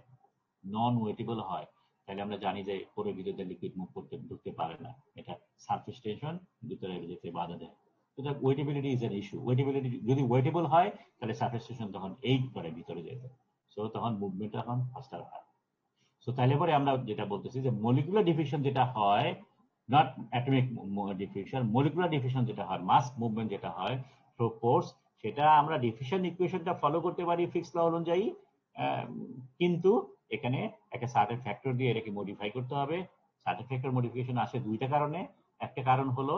নন ওয়েটেবল হয়, তাহলে আমরা জানি যে পোরের ভিতরে লিকুইড মুভ করতে ঢুকতে পারে না, এটা সারফেস টেনশন ভিতরে যেতে বাধা দেয়। সুতরাং ওয়েটেবিলিটি ইজ এন ইস্যু। ওয়েটেবিলিটি যদি ওয়েটেবল হয় তাহলে সারফেস টেনশন তখন এইড করে ভিতরে যেতে, সো তখন মুভমেন্ট তখন ফাস্টার হয়। সো তাহলে পরে আমরা যেটা বলতেছি যে মলিকুলার ডিফিউশন যেটা হয়, not atomic diffusion, molecular diffusion যেটা হয়, মাস মুভমেন্ট যেটা হয় থ্রু ফোর্স, সেটা আমরা ডিফিউশন ইকুয়েশনটা ফলো করতে পারি ফিক্সড ল অনুযায়ী, কিন্তু এখানে একটা সার্টেন ফ্যাক্টর দিয়ে এটাকে মডিফাই করতে হবে। সার্টেন ফ্যাক্টর মডিফিকেশন আসে দুইটা কারণে। একটা কারণ হলো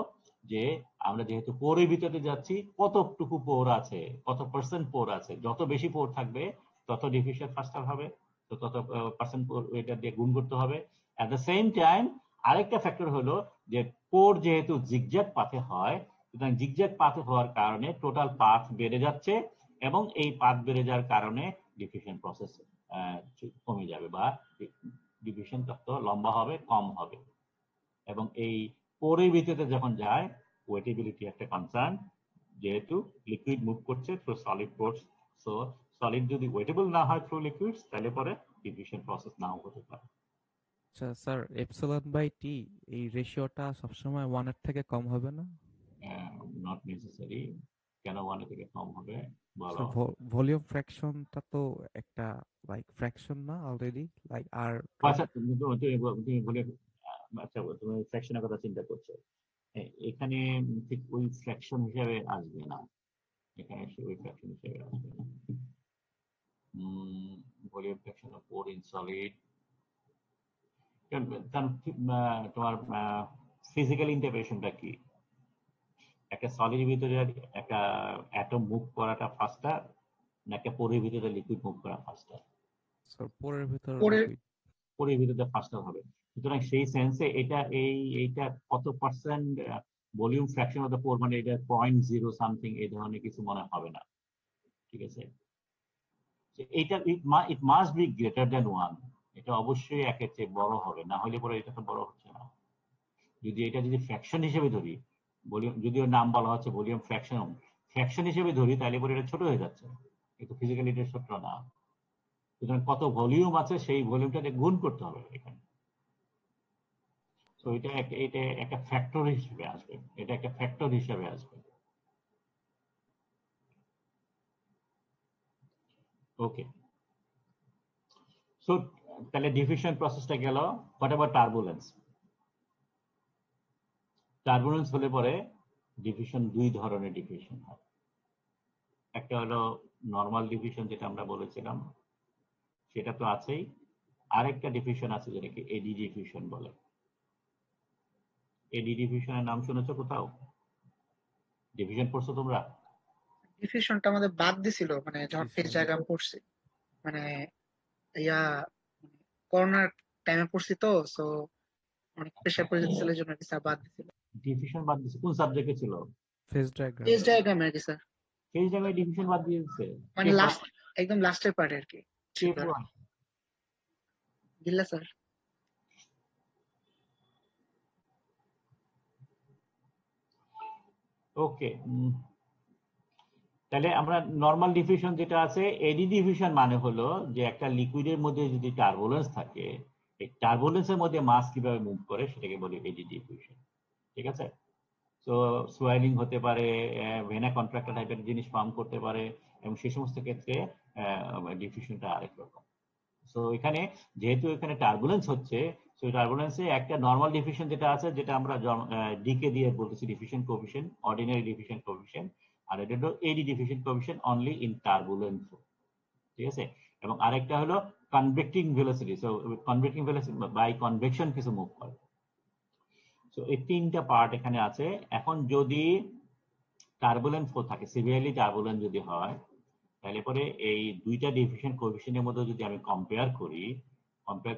যে আমরা যেহেতু পোরের ভিতরে যাচ্ছি, কতটুকু পোর আছে, কত পার্সেন্ট পোর আছে, যত বেশি পোর থাকবে তত ডিফিউশন ফাস্টার হবে, তো তত পার্সেন্ট এটা দিয়ে গুণ করতে হবে। অ্যাট দ্য সেম টাইম আরেকটা ফ্যাক্টর হলো যে পোর যেহেতু জিগজ্যাগ পাথে হয়, সুতরাং জিগজ্যাগ পাথে হওয়ার কারণে টোটাল পাথ বেড়ে যাচ্ছে, এবং এই পাথ বেড়ে যাওয়ার কারণে ডিফিউশন প্রসেস কমে যাবে, বা ডিফিউশন তত লম্বা হবে, কম হবে। এবং এই পোরের ভিতরে যখন যায়, ওয়েটেবিলিটি একটা কনসার্ন, যেহেতু লিকুইড মুভ করছে থ্রু সলিড পোর্স, সো সলিড যদি ওয়েটেবল না হয় থ্রু লিকুইডস, তাহলে পরে ডিফিউশন প্রসেস নাও হতে পারে। আচ্ছা স্যার, এপসিলন বাই টি এই রেশিওটা সবসময় 1 এর থেকে কম হবে না? Not necessary. কেন 1 এর থেকে কম হবে বলো? স্যার ভলিউম ফ্র্যাকশনটা তো একটা লাইক ফ্র্যাকশন না অলরেডি, লাইক আর আচ্ছা তুমি বলে, আচ্ছা তুমি ফ্র্যাকশনের কথা চিন্তা করছো, এখানে ঠিক ওই ফ্র্যাকশন হিসেবে আসবে না, এখানে ওই ফ্র্যাকশন হিসেবে আসবে না। Volume fraction of poor in solid, তোমার ফিজিক্যাল ইন্টারপ্রিটেশনটা কি? একটা সলিডের ভিতরে একটা অ্যাটম মুভ করাটা ফাস্টার, না একটা পোরের ভিতরে লিকুইড মুভ করা ফাস্টার? স্যার পোরের ভিতর পরে লিকুইড। পরের ভিতরে ফাস্টার হবে। সুতরাং সেই সেন্সে এইটা কত percent volume fraction of the poor, মানে এটা 0.0 সামথিং এই ধরনের কিছু মনে হবে না, ঠিক আছে। এইটা it must be greater than 1, এটা অবশ্যই একের চেয়ে বড় হবে, না হলে পরে এটা তো বড় হচ্ছে না। যদি ফ্র্যাকশন হিসেবে ধরি, ভলিউম যদিও নাম বলা হচ্ছে ভলিউম ফ্র্যাকশন হিসেবে ধরি, তাহলে পরে এটা ছোট হয়ে যাচ্ছে, কিন্তু ফিজিক্যালি এটা ছোট না। সুতরাং কত ভলিউম আছে সেই ভলিউমটাকে গুণ করতে হবে এখানে। তো এটা একটা ফ্যাক্টর হিসেবে আসবে, এটা একটা ফ্যাক্টর হিসেবে আসবে। ওকে, সো তাহলে ডিফিউশন প্রসেসটা গেল। What about turbulence? টার্বুলেন্স হলে পরে ডিফিউশন দুই ধরনের ডিফিউশন হয়। একটা হলো নর্মাল ডিফিউশন, যেটা আমরা বলেছিলাম, সেটা তো আছেই। আরেকটা ডিফিউশন আছে যেটাকে এডি ডিফিউশন বলে। এডি ডিফিউশনের নাম শুনেছো কোথাও? ডিফিউশন পড়ছো তোমরা? ডিফিউশনটা আমাদের বাদ দিছিল মানে যখন ফেজ ডায়াগ্রাম পড়ছি, মানে ইয়া করোনার টাইমে পড়ছি তো, সো অনেক প্রেসার পড়ে যেতেছিল এই জন্য আর কি স্যার বাদ দিছিল। ডিফিউশন বাদ দিচ্ছে কোন সাবজেক্টে ছিল? Phase diagram. ফেজ ডায়াগ্রাম আর কি স্যার, সেই জায়গায় ডিফিউশন বাদ দিয়ে দিচ্ছে। মানে লাস্ট একদম লাস্টের পার্টে আর কি কে ছিল। দিল্লা স্যার। ওকে, তাহলে আমরা নর্মাল ডিফিউশন যেটা আছে, এডি ডিফিউশন মানে হলো যে একটা লিকুইডের মধ্যে যদি টার্বুলেন্স থাকে, এই টার্বুলেন্সের মধ্যে মাস কিভাবে মুভ করে সেটাকে বলি এডি ডিফিউশন, ঠিক আছে। তো সোয়েলিং হতে পারে, ভেনা কন্ট্রাক্টর টাইপের জিনিস ফর্ম করতে পারে, এবং সেই সমস্ত ক্ষেত্রে ডিফিউশনটা আরেক রকম। সো এখানে যেহেতু এখানে টার্বুলেন্স হচ্ছে, সো টার্বুলেন্সে একটা নর্মাল ডিফিউশন যেটা আছে, যেটা আমরা ডিকে দিয়ে বলতেছি diffusion coefficient, ordinary diffusion coefficient, আর এটা হলো eddy diffusion coefficient only in turbulence, ঠিক আছে। এবং আরেকটা হলো convecting velocity, so convecting velocity by convection কিছু মুভ করে। সো এই তিনটা পার্ট এখানে আছে। এখন যদি টার্বুলেন্ট ফ্লো থাকে, সিভিয়ারলি টার্বুলেন্ট যদি হয়, তাহলে পরে এই দুইটা ডিফিউশন কোএফিশিয়েন্টের মধ্যে যদি আমি কম্পেয়ার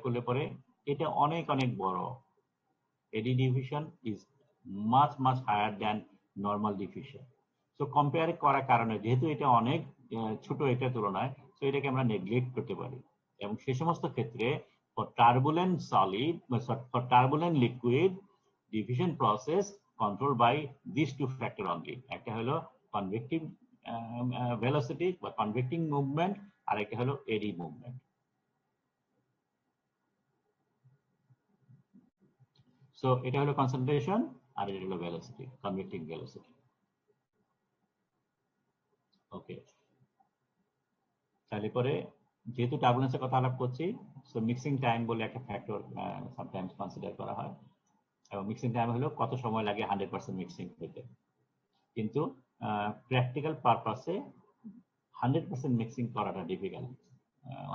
করলে পরে এটা অনেক অনেক বড়। Eddy diffusion is much higher than normal diffusion. So compare করার কারণে, যেহেতু এটা অনেক ছোট এটার তুলনায়, তো এটাকে আমরা নেগলেক্ট করতে পারি। এবং সে সমস্ত ক্ষেত্রে for turbulent solid, for turbulent liquid, diffusion process control by this two factor only. একটা হলো কনভেক্টিভ ভেলোসিটি বা কনভেক্টিং মুভমেন্ট, আর একটা হলো এডি মুভমেন্ট। সো এটা হলো কনসেন্ট্রেশন, আর এটা হলো ভেলোসিটি, কনভেক্টিং ভেলোসিটি। ওকে, তাহলে পরে যেহেতু টার্বুলেন্সের কথা আলাপ করছি, সো মিক্সিং টাইম বলে একটা ফ্যাক্টর সামটাইমস কনসিডার করা হয়। এবং মিক্সিং টাইম হলো কত সময় লাগে 100% মিক্সিং হতে। কিন্তু প্র্যাকটিক্যাল পারপাসে 100% মিক্সিং করাটা ডিফিকাল্ট,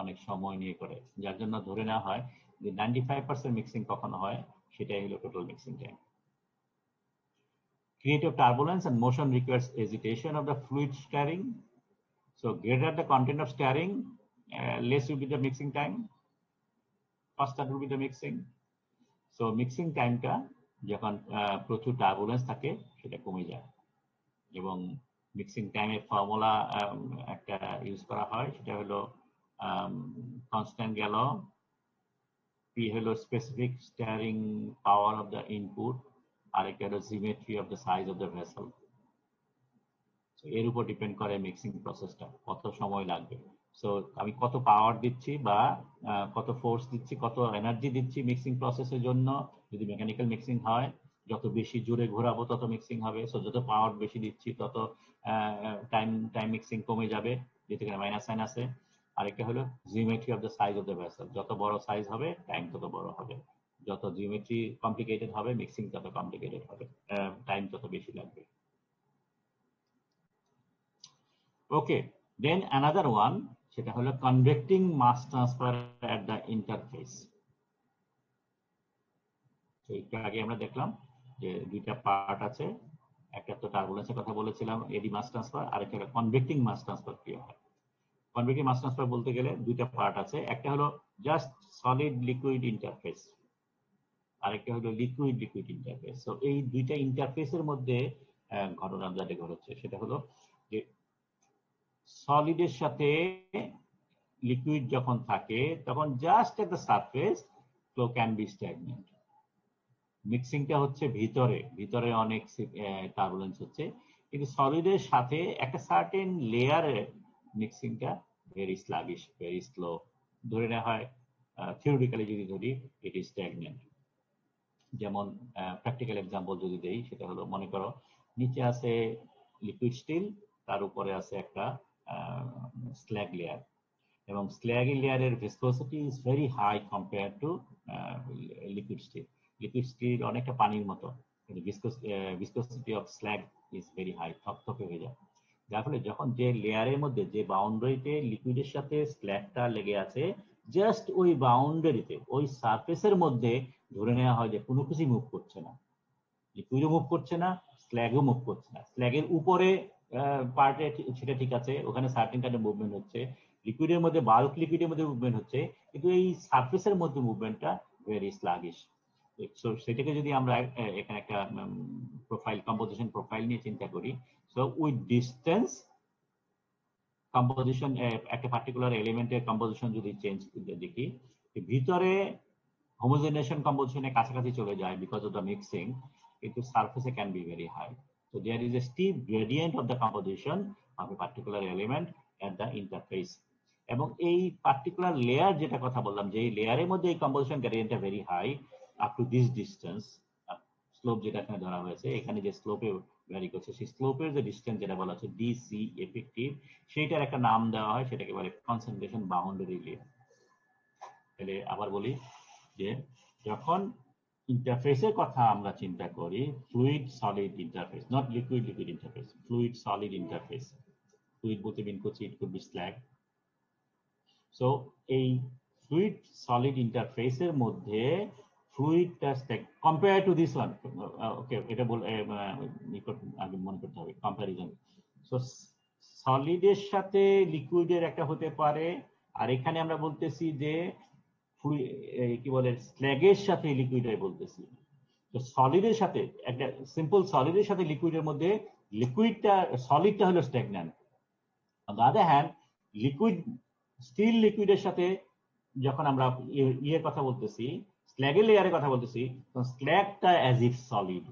অনেক সময় নিয়ে করে, যার জন্য ধরে নেওয়া হয় যে 95% মিক্সিং কখনো হয়, সেটাই হলো total mixing time. Creative turbulence and motion requires hesitation of the fluid stirring. So greater the content of stirring, less will be the mixing time, faster will be the mixing. So mixing time টা যখন প্রচুর turbulence থাকে সেটা কমে যায়। এবং mixing টাইমের formula একটা ইউজ করা হয়, সেটা হলো কনস্ট্যান্ট গেল, P হলো specific stirring power of the input, আর একটা হলো symmetry of the size of the vessel. এর উপর ডিপেন্ড করে মিক্সিং প্রসেসটা কত সময় লাগবে। সো আমি কত পাওয়ার দিচ্ছি বা কত ফোর্স দিচ্ছি, কত এনার্জি দিচ্ছি মিক্সিং প্রসেসের জন্য। যদি মেকানিক্যাল মিক্সিং হয়, যত বেশি জোরে ঘোরাবো তত মিক্সিং হবে। সো যত পাওয়ার বেশি দিচ্ছি তত টাইম মিক্সিং কমে যাবে, যেহেতু এখানে মাইনাস সাইন আছে। আরেকটা হলো geometry of the size of the vessel, যত বড় সাইজ হবে টাইম তত বড় হবে, যত জিওমেট্রি কমপ্লিকেটেড হবে মিক্সিং তত কমপ্লিকেটেড হবে, টাইম তত বেশি লাগবে। Okay, then another one, সেটা হলো convecting mass transfer at the interface. তো একটু আগে আমরা দেখলাম যে দুইটা পার্ট আছে, একটা তো টার্বুলেন্সের কথা বলেছিলাম, এডি মাস ট্রান্সফার, আর একটা কনভেক্টিং মাস ট্রান্সফার কি হয়। কনভেক্টিভ মাস ট্রান্সফার বলতে গেলে দুইটা পার্ট আছে, একটা হলো জাস্ট সলিড লিকুইড ইন্টারফেস, আরেকটা হলো লিকুইড লিকুইড ইন্টারফেস। তো এই দুইটা ইন্টারফেসের মধ্যে ঘটনা যেটা ঘটছে সেটা হলো যে সলিডের সাথে লিকুইড যখন থাকে তখন just at the surface flow can be stagnant. মিক্সিংটা হচ্ছে ভিতরে অনেক টার্বুলেন্স হচ্ছে, কিন্তু সলিডের সাথে একটা সার্টেন লেয়ারে মিক্সিংটা ভেরি স্লাগিশ, ভেরি স্লো ধরে নেওয়া হয়। থিওরিটিক্যালি যদি ধরি ইট ইজ স্ট্যাগনেন্ট। যেমন প্র্যাকটিক্যাল এক্সাম্পল যদি দেই সেটা হলো, মনে করো নিচে আছে লিকুইড স্টিল, তার উপরে আছে একটা স্ল্যাগ লেয়ার, এবং স্ল্যাগ লেয়ারের viscosity is very high compare to liquid steel. Liquid steel অনেকটা পানির মতো, কিন্তু viscosity of slag is very high, থপথপে হয়ে যায়। যার ফলে যখন যে লেয়ারের মধ্যে যে বাউন্ডারিতে লিকুইডের সাথে স্ল্যাগটা লেগে আছে, জাস্ট ওই বাউন্ডারিতে ওই সারফেসের মধ্যে ধরে নেওয়া হয় যে কোনো কিছু মুভ করছে না, লিকুইডও মুভ করছে না, স্ল্যাগও মুভ করছে না। স্ল্যাগের উপরে পার্টে সেটা ঠিক আছে, ওখানে সার্টেন কাইন্ড অফ মুভমেন্ট হচ্ছে, লিকুইডের মধ্যে বাল্ক লিকুইডের মধ্যে মুভমেন্ট হচ্ছে, কিন্তু এই সারফেসের মধ্যে মুভমেন্টটা ভেরি স্লাগিশ। সো সেটাকে যদি আমরা এখানে একটা প্রোফাইল, কম্পোজিশন প্রোফাইল নিয়ে চিন্তা করি, সো উইথ ডিস্টেন্স কম্পোজিশন, একটা পার্টিকুলার এলিমেন্টের কম্পোজিশন যদি চেঞ্জ দেখি, ভিতরে হোমোজেনেশন কম্পোজিশনের কাছাকাছি চলে যায় বিকজ অফ দ্য মিক্সিং, কিন্তু সারফেসে can be very high. So there is a steep gradient of the composition of a particular element at the interface. এবং এই পার্টিকুলার লেয়ার যেটা কথা বললাম, যে এই লেয়ারের মধ্যে এই কম্পোজিশন গ্রেডিয়েন্টটা very high up to this distance, slope যেটা এখানে ধরা হয়েছে, এখানে যে স্লোপে ভ্যারি করছে সেই স্লোপের যে ডিস্টেন্স যেটা বলা হচ্ছে ডিসি এফেক্টিভ, সেইটার একটা নাম দেওয়া হয়, সেটাকে বলে কনসেন্ট্রেশন বাউন্ডারি লেয়ার। তাহলে আবার বলি যে যখন ইন্টারফেসের কথা আমরা চিন্তা করি, fluid solid interface, not liquid liquid interface, fluid solid interface. Fluid বলতে মিন করছি it could be slug. So এই ফ্লুইড সলিড ইন্টারফেসের মধ্যে ফ্লুইডটা কম্পেয়ার টু দিস ওয়ান, ওকে এটা আগে মনে করতে হবে কম্প্যারিজন। সো সলিডের সাথে লিকুইডের একটা হতে পারে, আর এখানে আমরা বলতেছি যে কি বলে স্ল্যাগের সাথে লিকুইডের বলতেছি। তো সলিডের সাথে, একটা সিম্পল সলিডের সাথে লিকুইডের মধ্যে লিকুইডটা, সলিডটা হলো stagnant. On the other hand liquid, steel লিকুইডের সাথে যখন আমরা ইয়ের কথা বলতেছি, স্ল্যাগের লেয়ারের কথা বলতেছি, তখন স্ল্যাগটা অ্যাজ ইফ সলিড,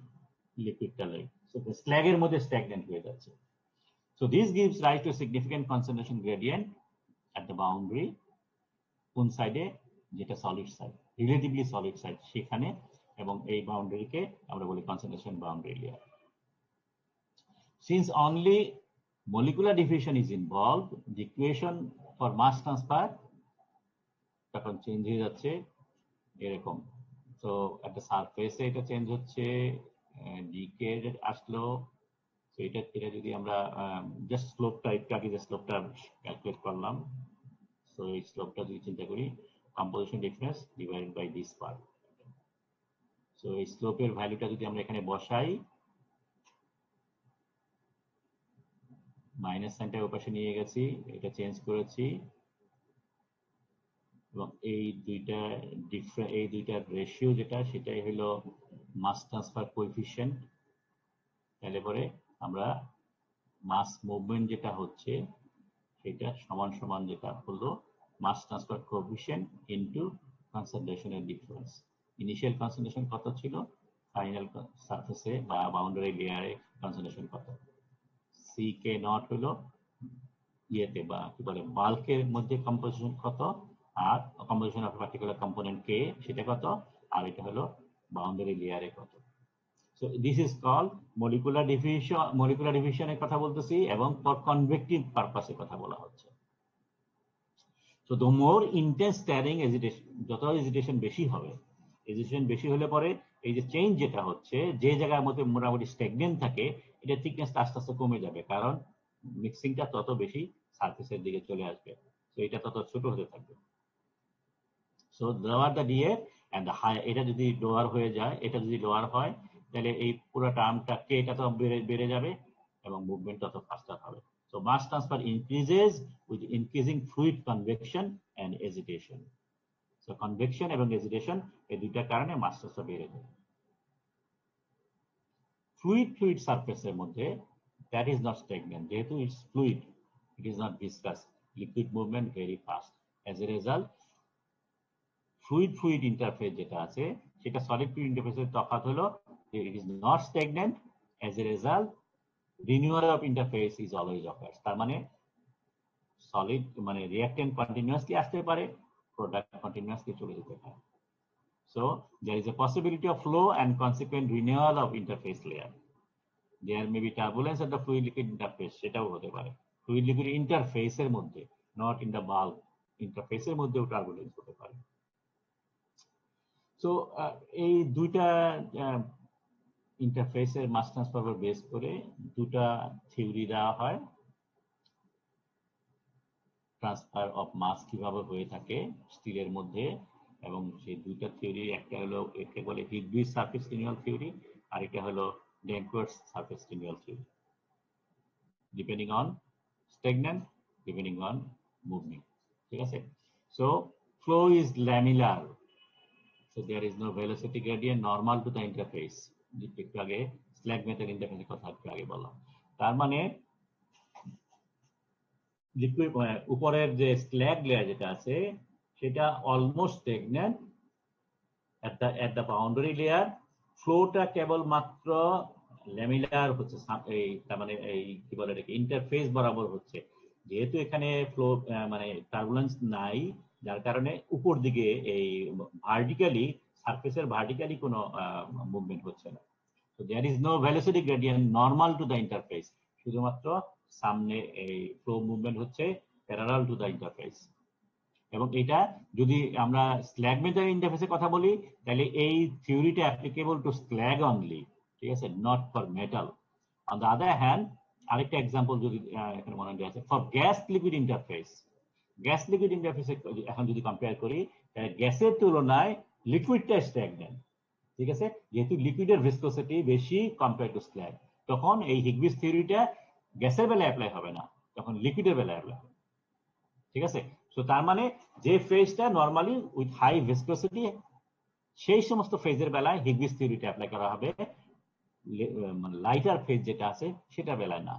লিকুইডটা লাইক স্ল্যাগের মধ্যে স্ট্যাগন্যান্ট হয়ে যাচ্ছে। So this gives rise to a significant concentration gradient at the boundary, কোন সাইডে, যেটা solid side, relatively solid side সেখানে, এবং এই বাউন্ডারিকে আমরা বলি concentration boundary layer. Since only molecular diffusion is involved, the equation for mass transfer তখন change হয়ে যাচ্ছে এরকম। তো একটা সারফেসে এটা চেঞ্জ হচ্ছে, ডিকে আসলো, তো এটা যদি আমরা জাস্ট স্লোপটা একটু আগে যে স্লোপটা ক্যালকুলেট করলাম, সো এই স্লোপটা যদি চিন্তা করি, composition difference divided by this part. So এই স্লোপের ভ্যালুটা যদি আমরা এখানে বসাই, মাইনাস সাইনটা ওই পাশে নিয়ে গেছি, এটা চেঞ্জ করেছি, এবং এই দুইটার রেশিও যেটা, সেটাই হলো মাস ট্রান্সফার কোএফিশিয়েন্ট। তাহলে পরে আমরা মাস মুভমেন্ট যেটা হচ্ছে সেটা সমান সমান যেটা হলো মাস ট্রান্সফার কোএফিশিয়েন্ট ইনটু কনসেন্ট্রেশনের ডিফারেন্স। ইনিশিয়াল কনসেন্ট্রেশন কত ছিল, ফাইনাল সারফেসে বা বাউন্ডারি লেয়ারে কনসেন্ট্রেশন কত, সি কে নট হলো ইয়েতে বা কি বলে বাল্কের মধ্যে কম্পোজিশন কত, আর কম্পোজিশন অফ পার্টিকুলার কম্পোনেন্ট কে সেটা কত, আর এটা হলো বাউন্ডারি লেয়ারে কত। So this is called molecular diffusion. molecular diffusion এর কথা বলতেছি, এবং ফর কনভেক্টিভ পারপাসে কথা বলা হচ্ছে। So the more intense stirring agitation, যত এজিটেশন বেশি হবে, এজিটেশন বেশি হলে পরে এই যে চেঞ্জ যেটা হচ্ছে, যে জায়গার মধ্যে মোটামুটি স্ট্যাগনেন্ট থাকে, এটা থিকনেসটা আস্তে আস্তে কমে যাবে, কারণ মিক্সিংটা তত বেশি সারফেসের দিকে চলে আসবে, তো এটা তত ছোট হতে থাকবে। So lower the DF and the high, এটা যদি লোয়ার হয়ে যায়, এটা যদি লোয়ার হয়, তাহলে এই পুরো টার্মটা কে এটা তো বেড়ে যাবে এবং মুভমেন্ট তত ফাস্টার হবে। So mass transfer increases with increasing fluid convection and agitation. So convection এবং agitation এই দুইটা কারণে mass transfer বেড়ে যায়। Fluid surface এর মধ্যে that is not stagnant, যেহেতু it's fluid, it is not viscous, liquid movement very fast. As a result, fluid interface যেটা আছে সেটা solid fluid interface এর তফাৎ হলো it is not stagnant. As a result, renewal of interface is always occurs. তার মানে solid মানে reactant continuously আসতে পারে, product continuously চলে যেতে পারে. So there is a possibility of flow and consequent renewal of interface layer. There may be turbulence at the fluid liquid interface, সেটাও হতে পারে। Fluid liquid interface এর মধ্যে, not in the bulk, interface এর মধ্যেও turbulence হতে পারে। So এই দুইটা ইন্টারফেসের মাস ট্রান্সফার বেস করে দুটা থিওরি দেওয়া হয় ট্রান্সফার অফ মাস কিভাবে হয়ে থাকে স্টিলের মধ্যে, এবং সেই দুইটা থিওরি একটা হলো একে বলে হিগবিস সারফেস রিনিউয়াল থিওরি, আর এটা হলো Danckwerts surface renewal theory, depending on stagnant, depending on movement. ঠিক আছে, so flow is laminar, so there is no velocity gradient normal to the interface. একটু আগে স্ল্যাগ মেটাল ইন্টারফেসের কথা একটু আগে বললাম। তার মানে লিকুইড উপরের যে স্ল্যাগ লেয়ার যেটা আছে সেটা almost stagnant at the boundary layer, ফ্লোটা কেবলমাত্র ল্যামিলার হচ্ছে, এই তার মানে এই কি বলে এটাকে ইন্টারফেস বরাবর হচ্ছে, যেহেতু এখানে ফ্লো মানে টার্বুলেন্স নাই, যার কারণে উপর দিকে এই ভার্টিক্যালি সারফেসের ভার্টিক্যালি কোনো মুভমেন্ট হচ্ছে না। So there is no velocity gradient normal to the interface, শুধুমাত্র সামনে এই ফ্লো মুভমেন্ট হচ্ছে প্যারালাল টু দ্য ইন্টারফেস। এবং এটা যদি আমরা স্ল্যাগ মেটাল ইন্টারফেসের কথা বলি তাহলে এই থিওরিটা অ্যাপ্লিকেবল টু স্ল্যাগ অনলি, ঠিক আছে, not for metal. On the other hand আরেকটা এক্সাম্পল যদি এখানে মনে আছে, for gas liquid interface, gas liquid ইন্টারফেসে এখন যদি কম্পেয়ার করি তাহলে গ্যাসের তুলনায় লিকুইডটা স্ট্যাগন্যান্ট, ঠিক আছে, যেহেতু লিকুইডের ভিসকোসিটি বেশি কম্পেয়ার টু স্ল্যাগ, তখন এই হিগবিস থিওরিটা গ্যাসের বেলায় অ্যাপ্লাই হবে না, তখন লিকুইডের বেলায় অ্যাপ্লাই হবে। ঠিক আছে, সো তার মানে যে ফেজটা নরমালি উইথ হাই ভিসকোসিটি সেই সমস্ত ফেজের বেলায় হিগবিস থিওরিটা অ্যাপ্লাই করা হবে, মানে লাইটার ফেজ যেটা আছে সেটা বেলায় না।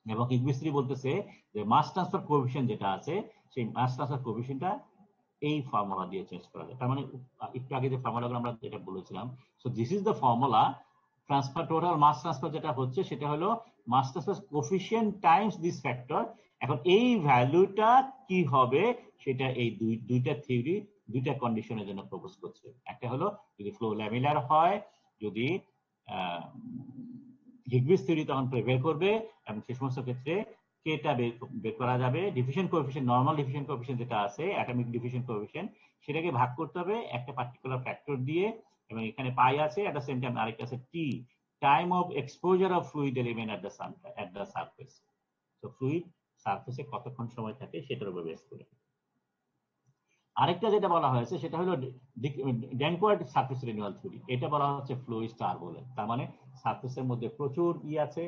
এবং হিগবিস থিওরি বলতেছে যে মাস ট্রান্সফার কোএফিশিয়েন্ট যেটা আছে সেই মাস ট্রান্সফার কোএফিশিয়েন্টটা এই ফর্মুলা দিয়ে চেঞ্জ করা যায়। তার মানে একটু আগে যে ফর্মুলাগুলো আমরা যেটা বলেছিলাম, so this is the formula transfer total mass transfer যেটা হচ্ছে সেটা হলো mass transfer coefficient times this factor. এখন এই ভ্যালুটা কি হবে সেটা এই দুইটা থিওরি দুইটা কন্ডিশনের জন্য প্রপোজ করছে। একটা হলো যদি ফ্লো ল্যামিলার হয়, যদি হিগবিস থিওরি তখন প্রিভেল করবে, এবং সেই সমস্ত ক্ষেত্রে কেটা বের করা যাবে। Diffusion coefficient, normal diffusion coefficient যেটা আছে অ্যাটমিক ডিফিউশন কোএফিশিয়েন্ট, সেটাকে ভাগ করতে হবে একটা পার্টিকুলার ফ্যাক্টর দিয়ে, এবং এখানে পাই আছে, এট দ্য সেম টাইম আরেকটা আছে T, time of exposure of fluid element at the surface. তো ফ্লুইড সারফেসে কতক্ষণ সময় থাকে সেটার উপর বেস করে। আরেকটা যেটা বলা হয়েছে সেটা হলো ড্যাঙ্কওয়ার্থ সারফেস রিনিউয়াল থিওরি। এটা বলা হচ্ছে ফ্লো ইজ টার্বুলেন্ট, তার মানে সারফেসের মধ্যে প্রচুর আছে,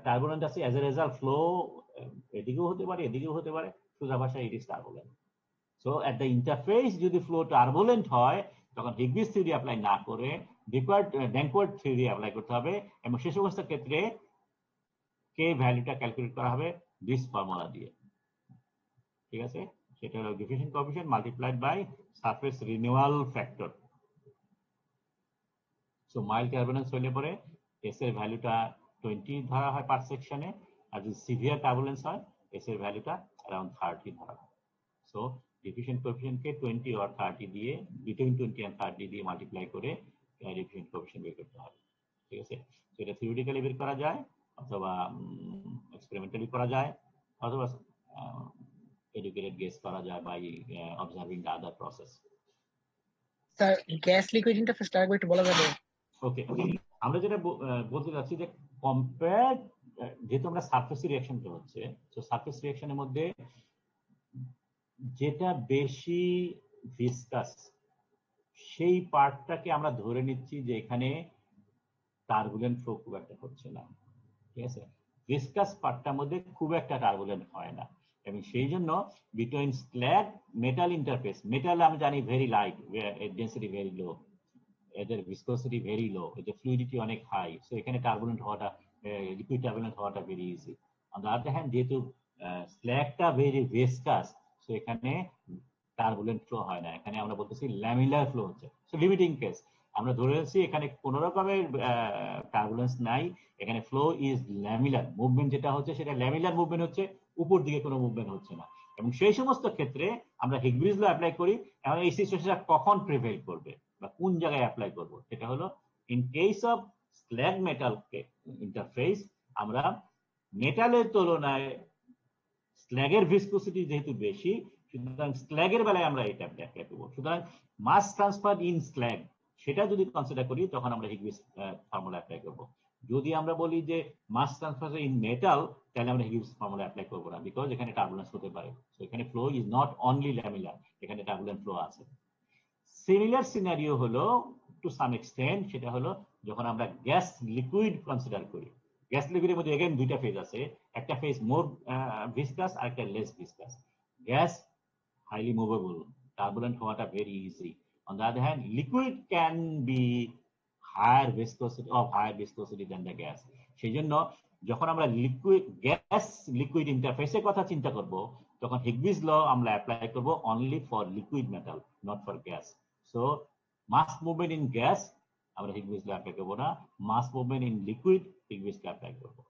টার্বুলেন্ট আছে, অ্যাজ এ রেজাল্ট ফ্লো এদিকেও হতে পারে এদিকেও হতে পারে, সোজা ভাষায় it is turbulent. So at the interface যদি ফ্লো টার্বুলেন্ট হয় তখন হিগবিস থিওরি অ্যাপ্লাই না করে ড্যাঙ্কওয়ার্থ থিওরি অ্যাপ্লাই করতে হবে, এবং সে সমস্ত ক্ষেত্রে কে ভ্যালুটা ক্যালকুলেট করা হবে দিস ফর্মুলা দিয়ে। ঠিক আছে, সেটা হলো diffusion coefficient multiplied by surface renewal factor. So mild turbulence হলে পরে এস এর ভ্যালুটা 20 ধরা হয় পার সেকশনে, আর যদি সিভিয়ার টার্বুলেন্স হয় এস এর ভ্যালুটা অ্যারাউন্ড 30 ধরা হয়। সো ডিফিউশন কোএফিশিয়েন্টকে 20 or 30 দিয়ে, বিটুইন 20 and 30 দিয়ে মাল্টিপ্লাই করে ডিফিউশন কোএফিশিয়েন্ট বের করতে হবে। ঠিক আছে, তো এটা থিওরিটিক্যালি বের করা যায়, অথবা এক্সপেরিমেন্টালি করা যায়, অথবা educated guess করা যায় by observing the other process. Sir gas liquid ইন্টারফেসটা আরেকবার একটু বলা যাবে? ওকে, আমরা যেটা বলতে যাচ্ছি যে কম্পেয়ার, যেহেতু আমরা সারফেস রিঅ্যাকশন হচ্ছে, তো সারফেস রিঅ্যাকশনের মধ্যে যেটা বেশি ভিসকাস সেই পার্টটাকে আমরা ধরে নিচ্ছি যে এখানে টার্বুলেন্ট ফ্লো খুব একটা হচ্ছে না। ঠিক আছে, ভিসকাস পার্টটার মধ্যে খুব একটা টার্বুলেন্ট হয় না, এবং সেই জন্য between slug metal interface, metal আমি জানি very light, density very low, এদের ভিসকোসিটি ভেরি লো, এদের ফ্লুইডিটি অনেক হাই, সো এখানে টার্বুলেন্ট হওয়াটা, লিকুইড টার্বুলেন্ট হওয়াটা very easy. On the other hand যেহেতু স্ল্যাগটা ভেরি ভিসকাস, সো এখানে টার্বুলেন্ট ফ্লো হয় না, এখানে আমরা বলতেছি ল্যামিলার ফ্লো হচ্ছে। সো লিমিটিং কেস আমরা ধরে নিচ্ছি এখানে কোন রকমের টার্বুলেন্স নাই, এখানে ফ্লো ইজ ল্যামিলার, মুভমেন্ট যেটা হচ্ছে সেটা ল্যামিলার মুভমেন্ট হচ্ছে, উপর দিকে কোনো মুভমেন্ট হচ্ছে না। এবং সেই সমস্ত ক্ষেত্রে আমরা হিগবিজ ল অ্যাপ্লাই করি। এখন এই সিচুয়েশনটা কখন প্রিভেল করবে বা কোন জায়গায় অ্যাপ্লাই করব, সেটা হলো in case of slug metal interface, আমরা মেটালের তুলনায় স্ল্যাগের ভিসকোসিটি যেহেতু বেশি, সুতরাং স্ল্যাগের বেলায় আমরা এটা অ্যাপ্লাই করবো। সুতরাং মাস ট্রান্সফার ইন স্ল্যাগ সেটা যদি কনসিডার করি তখন আমরা হিগবিজ ফর্মুলা অ্যাপ্লাই করবো। যদি আমরা বলি যে মাস ট্রান্সফার ইন মেটাল, তাহলে আমরা হিগবিজ ফর্মুলা অ্যাপ্লাই করবো না, বিকজ এখানে টার্বুলেন্স হতে পারে। সো এখানে ফ্লো ইজ নট অনলি ল্যামিলার, এখানে টার্বুলেন্ট ফ্লো আছে। সিমিলার সিনারিও হলো টু সাম এক্সটেন্ট, সেটা হলো যখন আমরা গ্যাস লিকুইড কনসিডার করি। গ্যাস লিকুইডের মধ্যে এগেন দুইটা ফেজ আছে, একটা ফেজ মোর ভিসকাস আর একটা less viscous. Gas highly movable, turbulent হওয়াটা very easy. On the other hand liquid can be higher viscosity than the gas. সেই জন্য যখন আমরা লিকুইড গ্যাস লিকুইড ইন্টারফেসের কথা চিন্তা করব, তখন হিগবিজ ল আমরা অ্যাপ্লাই করব only for liquid metal, not for gas. So mass movement in gas আমরা হিগবিজ ল অ্যাপ্লাই করবো না, mass movement in liquid Higbie's law apply করবো।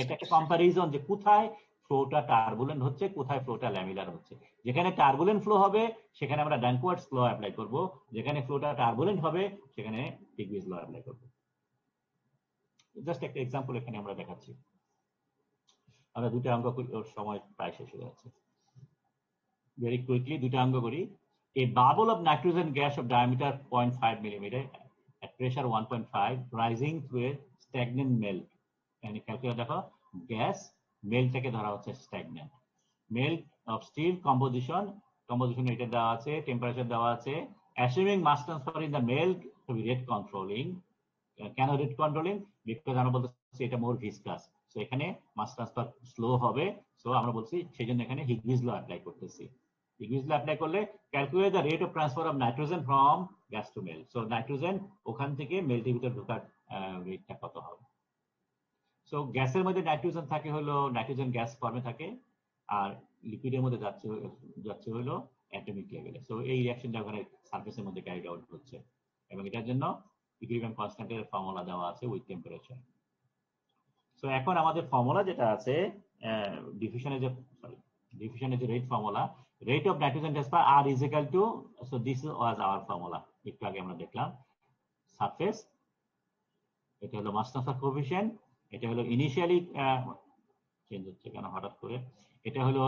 এটা একটা কম্পারিজন যে কোথায় ফ্লোটা টার্বুলেন্ট হচ্ছে, কোথায় ফ্লোটা ল্যামিলার হচ্ছে। যেখানে টার্বুলেন্ট ফ্লো হবে সেখানে আমরা ডানওয়ার্ডস ল অ্যাপ্লাই করব, যেখানে ফ্লোটা টার্বুলেন্ট হবে সেখানে হিগবিজ ল অ্যাপ্লাই করব। জাস্ট একটা এক্সাম্পল এখানে আমরা দেখাচ্ছি। আমরা দুটো অঙ্ক করি, ওর সময় প্রায় শেষ হয়ে যাচ্ছে, ভেরি কুইকলি দুটো অঙ্ক করি। A bubble of nitrogen gas of diameter 0.5 millimeter at pressure 1.5 rising through a stagnant melt. এখানে ক্যালকুলেট দেখো, গ্যাস মেল্টটাকে ধরা হচ্ছে stagnant. Melt of steel composition এটা দেওয়া আছে, টেম্পারেচার দেওয়া আছে। Assuming mass transfer in the melt to be rate controlling. কেন রেট কন্ট্রোলিং? বিকজ আমরা বলতেছি এটা মোর ভিসকাস, সো এখানে মাস ট্রান্সফার স্লো হবে। সো আমরা বলছি সেই জন্য এখানে হিগবিজ ল অ্যাপ্লাই করতেছি। হিগবিজ ল অ্যাপ্লাই করলে calculate the rate of transfer of nitrogen from gas two melt. So nitrogen ওখান থেকে মেল্টের ভিতর ঢোকার রেটটা কত হবে। সো গ্যাসের মধ্যে নাইট্রোজেন থাকে হলো নাইট্রোজেন গ্যাস ফর্মে থাকে, আর লিকুইডের মধ্যে যাচ্ছে হলো অ্যাটমিক লেভেলে। সো এই রিঅ্যাকশনটা ওখানে সারফেসের মধ্যে ক্যারিড আউট হচ্ছে, এবং এটার জন্য ইকুইলিব্রিয়াম কনস্ট্যান্টের ফর্মুলা দেওয়া আছে উইথ টেম্পারেচার। সো এখন আমাদের ফর্মুলা যেটা আছে ডিফিউশনের যে rate formula, rate of nitrogen transfer R is equal to, so this was our formula, একটু আগে আমরা দেখলাম। সারফেস, এটা হলো মাস ট্রান্সফার কোএফিশিয়েন্ট, এটা হলো ইনিশিয়ালি চেঞ্জ হচ্ছে কেন হঠাৎ করে, এটা হলো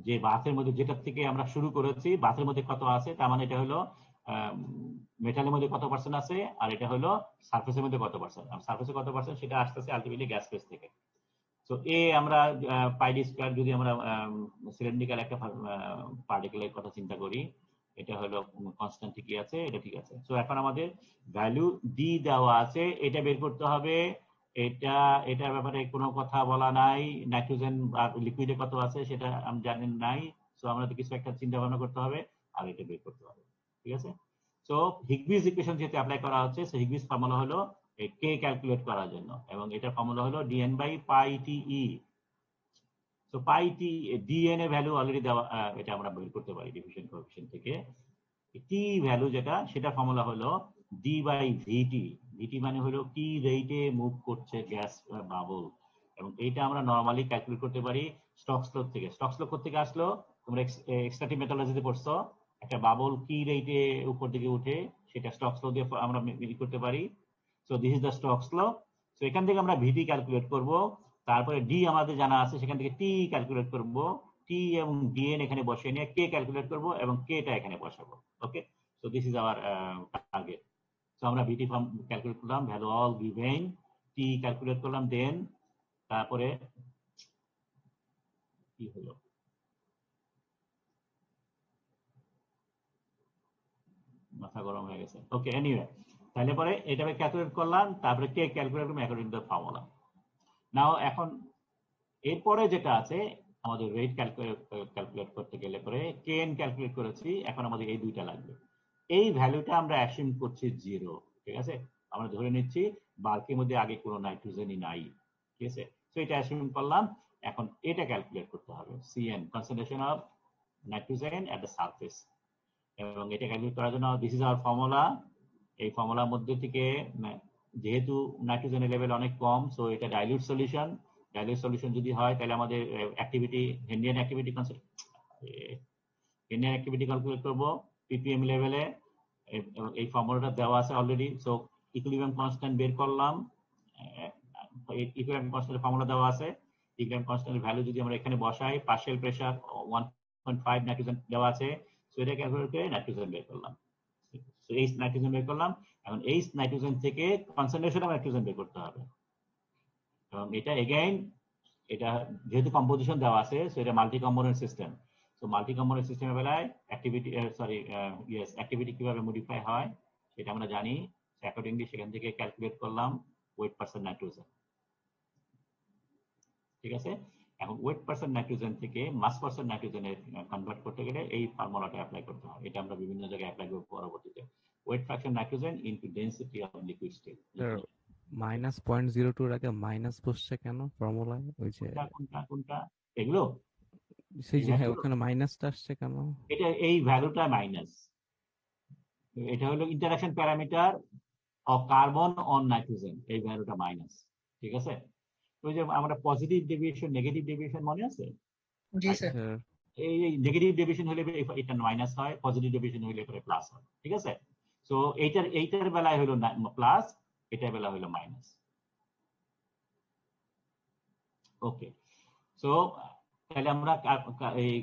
যে বাথের মধ্যে যেটা থেকে আমরা শুরু করেছি, বাথের মধ্যে কত আছে, তার মানে এটা হলো মেটালের মধ্যে কত পার্সেন্ট আছে, আর এটা হলো সারফেসের মধ্যে কত পার্সেন্ট। সারফেসে কত পার্সেন্ট সেটা আসতেছে আলটিমেটলি গ্যাস ফেজ থেকে। সো এ আমরা পাই ডি স্কয়ার, যদি আমরা সিলিন্ড্রিক্যাল একটা পার্টিকেলের কথা চিন্তা করি, এটা হলো কনস্ট্যান্ট ঠিকই আছে, এটা ঠিক আছে। সো এখন আমাদের ভ্যালু ডি দেওয়া আছে, এটা বের করতে হবে। এটার ব্যাপারে কোনো কথা বলা নাই, নাইট্রোজেন আর লিকুইডে কত আছে সেটা আমি জানেন নাই। সো আমাদের কিছু একটা চিন্তা ভাবনা করতে হবে আর এটা বের করতে হবে, ঠিক আছে। সো হিগবিজ ইকুয়েশন যেহেতু অ্যাপ্লাই করা হচ্ছে, সো হিগবিজ ফর্মুলা হলো কে ক্যালকুলেট করার জন্য, এবং এটা ফর্মুলা হলো dn by pi T. So pi T dn এর ভ্যালু অলরেডি দেওয়া, এটা আমরা বের করতে পারি ডিফিউশন কোএফিশিয়েন্ট থেকে। টি ভ্যালু যেটা, সেটা ফর্মুলা হলো ডি বাই ভিটি। ভিটি মানে হলো কি রেটে মুভ করছে গ্যাস বাবল, এবং এইটা আমরা নরমালি ক্যালকুলেট করতে পারি স্টোকস ল থেকে। স্টোকস ল থেকে আসলো, তোমরা এক্সট্রাক্টিভ মেটালজিতে পড়ছো, একটা বাবল কি রেটে উপর দিকে উঠে সেটা স্টোকস ল দিয়ে আমরা বের করতে পারি। So this is the Stokes law. So এখান থেকে আমরা ভিটি ক্যালকুলেট করব, তারপরে ডি আমাদের জানা আছে, সেখান থেকে টি ক্যালকুলেট করব, টি এবং ডিএন এখানে বসিয়ে নিয়ে কে ক্যালকুলেট করব, এবং কেটা এখানে বসাবো। Okay, so this is our target. So আমরা ভিটি ফর্ম ক্যালকুলেট করলাম, value all given, T calculate করলাম, দেন তারপরে কি হলো, মাথা গরম হয়ে গেছে। ওকে, এনিওয়ে, তাহলে পরে এটা ক্যালকুলেট করলাম, তারপরে কে ক্যালকুলেট করলাম অ্যাকর্ডিং টু দ্য ফর্মুলা। নাও এখন এরপরে যেটা আছে আমাদের রেট ক্যালকুলেট করতে গেলে পরে কেএন ক্যালকুলেট করেছি, এখন আমাদের এই দুইটা লাগবে। এই ভ্যালুটা আমরা অ্যাসিউম করছি 0, ঠিক আছে? আমরা ধরে নিচ্ছি বাল্কের মধ্যে আগে কোনো নাইট্রোজেনই নাই, ঠিক আছে? তো এটা অ্যাসিউম করলাম। এখন এটা ক্যালকুলেট করতে হবে, CN, concentration of nitrogen at the surface. এবং এটা ক্যালকুলেট করার জন্য দিস ইজ আওয়ার ফর্মুলা। এই ফর্মুলার মধ্যে থেকে যেহেতু নাইট্রোজেনের লেভেল অনেক কম, সো এটা ডাইলিউট সলিউশন। ডাইলিউট সলিউশন যদি হয় তাহলে আমাদের অ্যাক্টিভিটি, হেনরিয়ান অ্যাক্টিভিটি ক্যালকুলেট করবো ppm লেভেলে। এই ফর্মুলাটা দেওয়া আছে অলরেডি। সো ইকুইলিব্রিয়াম কনস্ট্যান্ট বের করলাম, ইকুইলিব্রিয়াম কনস্ট্যান্টের ফর্মুলা দেওয়া আছে। ইকুইলিব্রিয়াম কনস্ট্যান্টের ভ্যালু যদি আমরা এখানে বসাই, পার্শিয়াল প্রেসার 1.5 নাইট্রোজেন দেওয়া আছে, সো এটা ক্যালকুলেট করে নাইট্রোজেন বের করলাম। এই নাইট্রোজেন বের করলাম। এখন এই নাইট্রোজেন থেকে কনসেন্ট্রেশন অফ নাইট্রোজেন বের করতে হবে। এবং এটা এগেইন, এটা যেহেতু কম্পোজিশন দেওয়া আছে, সো এটা multi component system. So multi component সিস্টেমের বেলায় অ্যাক্টিভিটি কিভাবে মডিফাই হয় সেটা আমরা জানি। অ্যাকর্ডিংলি সেখান থেকে ক্যালকুলেট করলাম ওয়েট পার্সেন্ট নাইট্রোজেন, ঠিক আছে? এখন ওয়েট পার্সেন্ট নাইট্রোজেন থেকে মাস পার্সেন্ট নাইট্রোজেনে কনভার্ট করতে গেলে এই ফর্মুলাটা অ্যাপ্লাই করতে হয়। এটা আমরা বিভিন্ন জায়গায় অ্যাপ্লাই করব পরবর্তীতে। Weight fraction nitrogen into density of liquid state. -0.02 এর আগে মাইনাস বসছে কেন ফর্মুলায়? ওই যে কোনটা এগুলো, সেই যে হ্যাঁ, ওখানে মাইনাসটা আসছে কেন? এটা এই ভ্যালুটা মাইনাস। এটা হলো interaction parameter of carbon on nitrogen, এই ভ্যালুটা মাইনাস, ঠিক আছে? ওই যে আমরা পজিটিভ ডেভিয়েশন, নেগেটিভ ডেভিয়েশন মনে আছে? জি স্যার। এই নেগেটিভ ডেভিয়েশন হলে এটা মাইনাস হয়, পজিটিভ ডেভিয়েশন হলে এটা প্লাস হয়, ঠিক আছে? সো এইটার বেলায় হলো প্লাস, এটার বেলা হলো মাইনাস। ওকে, সো তাহলে আমরা এই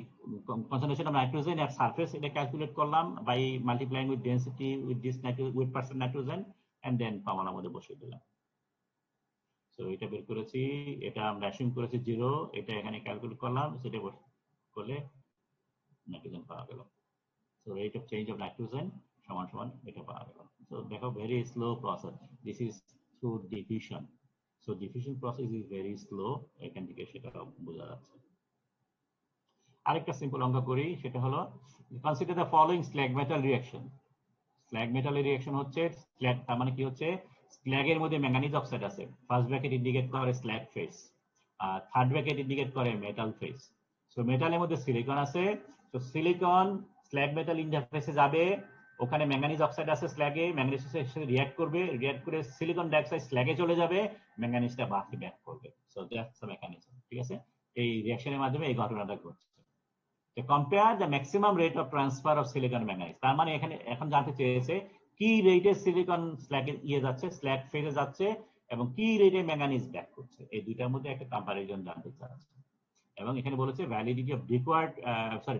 concentration of nitrogen at surface এটা ক্যালকুলেট করলাম by multiplying with density with this with percent nitrogen, and then ফর্মুলার মধ্যে বসিয়ে দিলাম। সো এটা বের করেছি, এটা আমরা অ্যাসিউম করেছি 0, এটা এখানে ক্যালকুলেট করলাম, সেটা করলে নাইট্রোজেন পাওয়া গেল। So rate of change of nitrogen সমান সমান এটা পাওয়া গেল। সো দেখো, very slow process, this is through diffusion. So diffusion process is very slow, এখান থেকে সেটা বোঝা যাচ্ছে। আরেকটা সিম্পল অঙ্ক করি, সেটা হলো consider the following slag metal reaction. Slag মেটালের রিঅ্যাকশন হচ্ছে স্ল্যাগ, তার মানে কি হচ্ছে স্ল্যাগের মধ্যে ম্যাঙ্গানিজ অক্সাইড আছে। ফার্স্ট ব্র্যাকেট ইন্ডিকেট করে স্ল্যাগ ফেজ, আর থার্ড ব্র্যাকেট ইন্ডিকেট করে মেটাল ফেজ। সো মেটালের মধ্যে সিলিকন আছে, তো সিলিকন স্ল্যাগ মেটাল ইন্টারফেসে যাবে, ওখানে ম্যাঙ্গানিজ অক্সাইড আছে স্ল্যাগে, ম্যাঙ্গানিজের সাথে রিঅ্যাক্ট করবে, রিঅ্যাক্ট করে সিলিকন ডাইঅক্সাইড স্ল্যাগে চলে যাবে, ম্যাঙ্গানিজটা বাকি ব্যাক করবে। সো দ্যাটস দ্য মেকানিজম, ঠিক আছে? এই রিঅ্যাকশনের মাধ্যমে এই ঘটনাটা ঘটছে। Compare the maximum rate of transfer of silicon manganese. তার মানে এখানে এখন জানতে চেয়েছে কি রেটে সিলিকন স্ল্যাগ যাচ্ছে, স্ল্যাগ ফেজে যাচ্ছে, এবং কি রেটে ম্যাঙ্গানিজ ব্যাক করছে। এই দুইটার মধ্যে একটা কম্পারিজন জানতে চাচ্ছে। এবং এখানে বলেছে validity of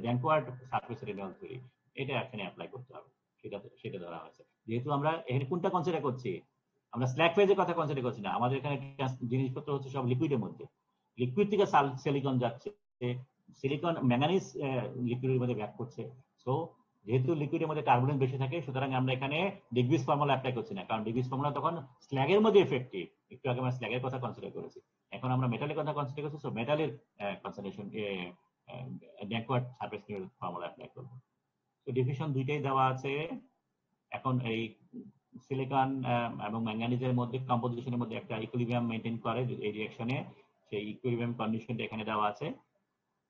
ড্যাঙ্কওয়ার্ড surface Rennell theory, এটা এখানে অ্যাপ্লাই করতে হবে, সেটা ধরা হয়েছে। যেহেতু আমরা এখানে কোনটা কনসিডার করছি, আমরা স্ল্যাগ ফেজের কথা কনসিডার করছি না, আমাদের এখানে জিনিসপত্র হচ্ছে সব লিকুইডের মধ্যে। লিকুইড থেকে সিলিকন যাচ্ছে, সিলিকন ম্যাঙ্গানিজ লিকুইডের মধ্যে ব্যাক করছে। সো যেহেতু লিকুইডের মধ্যে টার্বুলেন্স বেশি থাকে, সুতরাং আমরা এখানে ডিগ্রিস ফর্মুলা অ্যাপ্লাই করছি না, কারণ ডিগ্রিস ফর্মুলা তখন স্ল্যাগের মধ্যে এফেক্টিভ। একটু আগে আমরা স্ল্যাগের কথা কনসিডার করেছি, এখন আমরা মেটালের কথা কনসিডার করছি। সো মেটালের concentration backward surface formula apply করব। তো ডিফিউশন দুইটাই দেওয়া আছে। এখন এই সিলিকন এবং ম্যাঙ্গানিজের মধ্যে কম্পোজিশনের মধ্যে একটা ইকুইলিব্রিয়াম মেইনটেইন করে এই রিঅ্যাকশনে, সেই ইকুইলিব্রিয়াম কন্ডিশনটা এখানে দেওয়া আছে।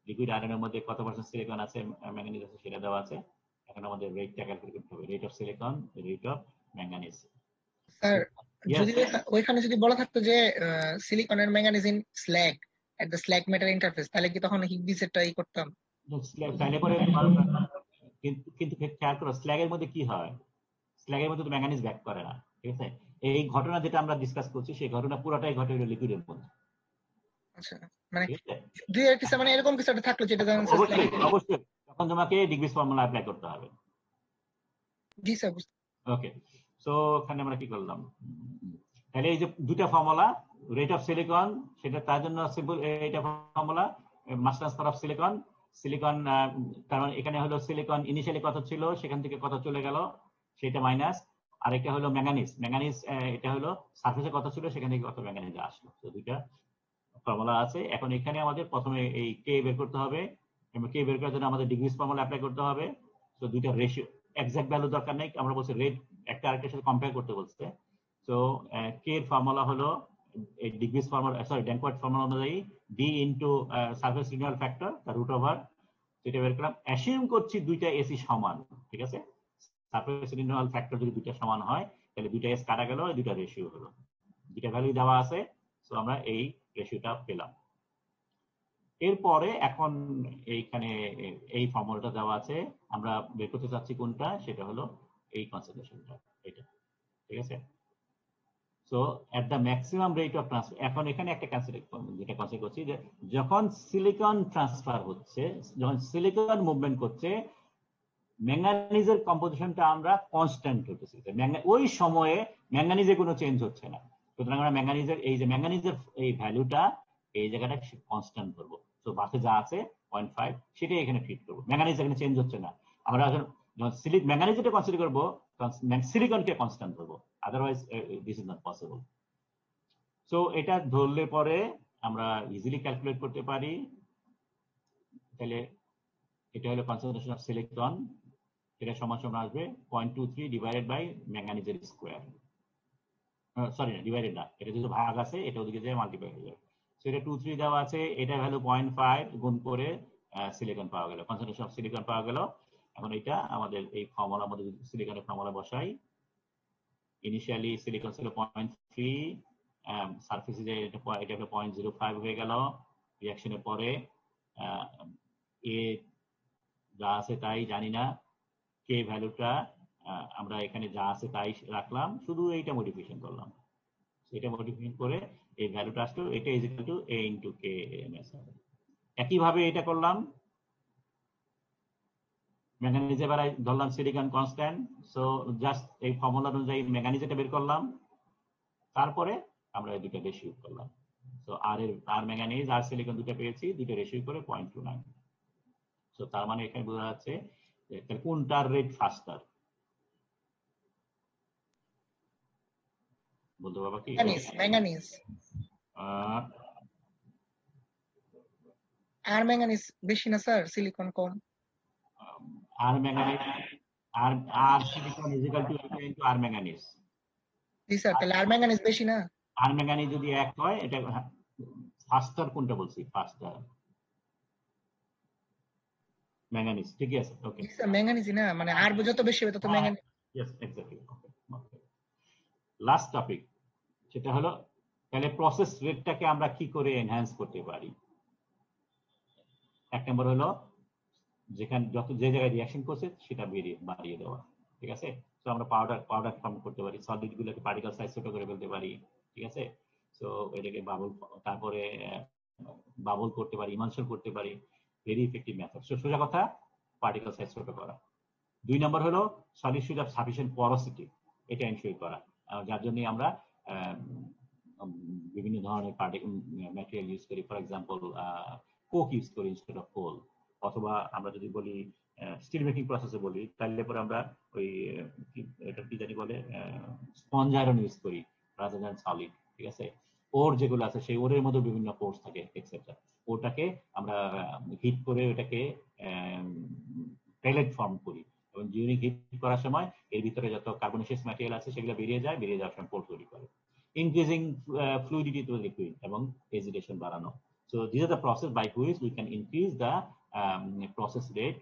লিকুইড আয়রনের মধ্যে কত পার্সেন্ট সিলিকন আছে, ম্যাঙ্গানিজ আছে, সেটা দেওয়া আছে। এখন আমাদের রেটটা ক্যালকুলেট করতে হবে, rate of silicon, rate of manganese. Sir, যদি ওইখানে যদি বলা থাকতো যে সিলিকনের manganese in slag at the slag metal interface, তাহলে কি তখন হিগবিসেরটাই করতাম? তাহলে পরে কিন্তু খেয়াল করো, স্ল্যাগের মধ্যে কি হয়, স্ল্যাগের মধ্যে তো ম্যাঙ্গানিজ ব্যাক করে না, ঠিক আছে? এই ঘটনা যেটা আমরা ডিসকাস করছি, সেই ঘটনা পুরোটাই ঘটে হলো লিকুইডের মধ্যে। আচ্ছা, মানে দুই আর কিছু, মানে এরকম কিছু একটা থাকলো যেটা জানেন স্যার। অবশ্যই তখন তোমাকে ডিগ্রিস ফর্মুলা অ্যাপ্লাই করতে হবে। জি স্যার। ওকে, সো এখানে আমরা কি করলাম, তাহলে এই যে দুটা ফর্মুলা, রেট অফ সিলিকন, সেটা তার জন্য সিম্পল, এটা formula mass transfer of silicon. Silicon, কারণ এখানে হলো সিলিকন ইনিশিয়ালি কত ছিল, সেখান থেকে কত চলে গেল, সেটা মাইনাস। আরেকটা হলো ম্যাঙ্গানিজ, এটা হলো সারফেসে কত ছিল, সেখান থেকে কত ম্যাঙ্গানিজ আসলো। তো দুইটা ফর্মুলা আছে। এখন এখানে আমাদের প্রথমে এই কে বের করতে হবে, এবং কে বের করার জন্য আমাদের ডিগ্রিজ ফর্মুলা অ্যাপ্লাই করতে হবে। তো দুইটা রেশিও এক্সাক্ট ভ্যালু দরকার নেই, আমরা বলছি রেট একটা আরেকটার সাথে কম্পেয়ার করতে বলছে। তো কে এর ফর্মুলা হলো এই ডিগ্রিজ ফর্মুলা, সরি ড্যাঙ্কওয়ার্ড ফর্মুলা অনুযায়ী D into surface renewal factor তার রুট ওভার, এটা বের করলাম। অ্যাসিউম করছি দুইটা এসি সমান, ঠিক আছে। সারফেস রিনিউয়াল ফ্যাক্টর যদি দুইটা সমান হয় তাহলে দুইটা এস কাটা গেল, দুইটা রেশিও হলো, দুইটা ভ্যালু দেওয়া আছে। তো আমরা এই রেশিওটা পেলাম। এরপরে এখন এইখানে এই ফর্মুলাটা দেওয়া আছে, আমরা বের করতে চাচ্ছি কোনটা, সেটা হলো এই কনসেন্ট্রেশনটা, এটা, ঠিক আছে। So at the maximum rate of transfer, এখন এখানে একটা যেটা কনসিডার করছি যে যখন সিলিকন ট্রান্সফার হচ্ছে, যখন সিলিকন মুভমেন্ট করছে, ম্যাঙ্গানিজের কম্পোজিশনটা আমরা কনস্ট্যান্ট হতেছি, ওই সময়ে ম্যাঙ্গানিজে কোনো চেঞ্জ হচ্ছে না। সুতরাং আমরা ম্যাঙ্গানিজের এই ভ্যালুটা এই জায়গাটা কনস্ট্যান্ট করবো। তো বাসে যা আছে 0.5 সেটাই এখানে ফিট করবো, ম্যাঙ্গানিজ এখানে চেঞ্জ হচ্ছে না। আমরা যখন ম্যাঙ্গানিজ যেটা কনসিডার করবো, সিলিকনকে কনস্ট্যান্ট করবো, otherwise this is not possible. So এটা ধরলে পরে আমরা ইজিলি ক্যালকুলেট করতে পারি। তাহলে এটা হলো কনসেন্ট্রেশন অফ সিলিকন, এটা সমান সমান আসবে 0.23 ডিভাইডেড বাই ম্যাঙ্গানিজের স্কোয়ার, সরি না ডিভাইডেড না, এটা যেহেতু ভাগ আছে এটা ওদিকে যায় মাল্টিপ্লাই হয়ে যাবে। সো এটা 23 দেওয়া আছে, এটা ভ্যালু 0.5 গুণ করে সিলিকন পাওয়া গেল, কনসেন্ট্রেশন অফ সিলিকন পাওয়া গেল। এখন এটা আমাদের এই ফর্মুলার মধ্যে সিলিকনের ফর্মুলা বসাই। ইনিশিয়ালি সিলিকন ছিল 0.3, সারফেসে এটা 0.05 হয়ে গেল। রিঅ্যাকশনের পরে এ যা আছে তাই জানি না, কে ভ্যালুটা আমরা এখানে যা আছে তাই রাখলাম, শুধু এইটা মডিফিকেশন করলাম। এটা মডিফিকেশন করে এই ভ্যালুটা আসলো, এটা is equal two a into K MS. একইভাবে এটা করলাম, ম্যাঙ্গানিজে বেলায় ধরলাম সিলিকন কনস্ট্যান্ট, সো জাস্ট এই ফর্মুলা অনুযায়ী ম্যাঙ্গানিজটা বের করলাম, তারপরে আমরা এই দুটো রেশিও করলাম। সো আর ম্যাঙ্গানিজ আর সিলিকন দুটো পেয়েছি, দুটো রেশিও করে 0.29। সো তার মানে এখানে বোঝা যাচ্ছে যে কোনটার রেট ফাস্টার, বলতে পারবা কি? ম্যাঙ্গানিজ আর ম্যাঙ্গানিজ বেশি না স্যার, সিলিকন কম। R manganese R silicon is equal to into R manganese. জি স্যার, তাহলে আর ম্যাঙ্গানিজ বেশি না? আর ম্যাঙ্গানিজ যদি এক হয়, এটা ফাস্টার কোনটা বলছি, ফাস্টার ম্যাঙ্গানিজ, ঠিক আছে। ওকে জি স্যার, ম্যাঙ্গানিজ না, মানে আর যত বেশি হবে তত manganese. Yes exactly. Okay, last topic, সেটা হলো তাহলে প্রসেস রেটটাকে আমরা কি করে এনহ্যান্স করতে পারি। এক নম্বর হলো যেখানে যে জায়গায় রিঅ্যাকশন করছে সেটা বাড়িয়ে দেওয়া, ঠিক আছে। তো আমরা পাউডার ফর্ম করতে পারি, সলিড গুলোকে পার্টিকেল সাইজ ছোট করে ফেলতে পারি, ঠিক আছে। তো এটাকে তারপরে বাবল করতে পারি, ইমালশন করতে পারি, ভেরি ইফেক্টিভ মেথড। সোজা কথা, পার্টিকেল সাইজ ছোট করা। 2 নম্বর হলো সলিড শুড হ্যাভ সাফিসিয়েন্ট পরোসিটি, এটা এনশিওর করা, যার জন্য আমরা বিভিন্ন ধরনের ম্যাটেরিয়াল ইউজ করি। ফর এক্সাম্পল কোক ইউজ করি ইনস্টেড অফ কোল, অথবা আমরা যদি বলি স্টিল মেকিং প্রসেসে বলি, তাহলে পরে আমরা ওই এটা কি জানি বলে স্পঞ্জ আয়রন ইউজ করি রাদার দ্যান সলিড, ঠিক আছে। ওর যেগুলো আছে সেই ওরের মধ্যে বিভিন্ন পোর্স থাকে এক্সেট্রা, ওটাকে আমরা হিট করে ওটাকে পেলেট ফর্ম করি, এবং ডিউরিং হিট করার সময় এর ভিতরে যত কার্বনেশিয়াস ম্যাটেরিয়াল আছে সেগুলো বেরিয়ে যায়, বেরিয়ে যাওয়ার সময় পোর তৈরি করে। ইনক্রিজিং ফ্লুইডিটি টু লিকুইড এবং হেজিটেশন বাড়ানো। So these are the process by which we can increase the process rate.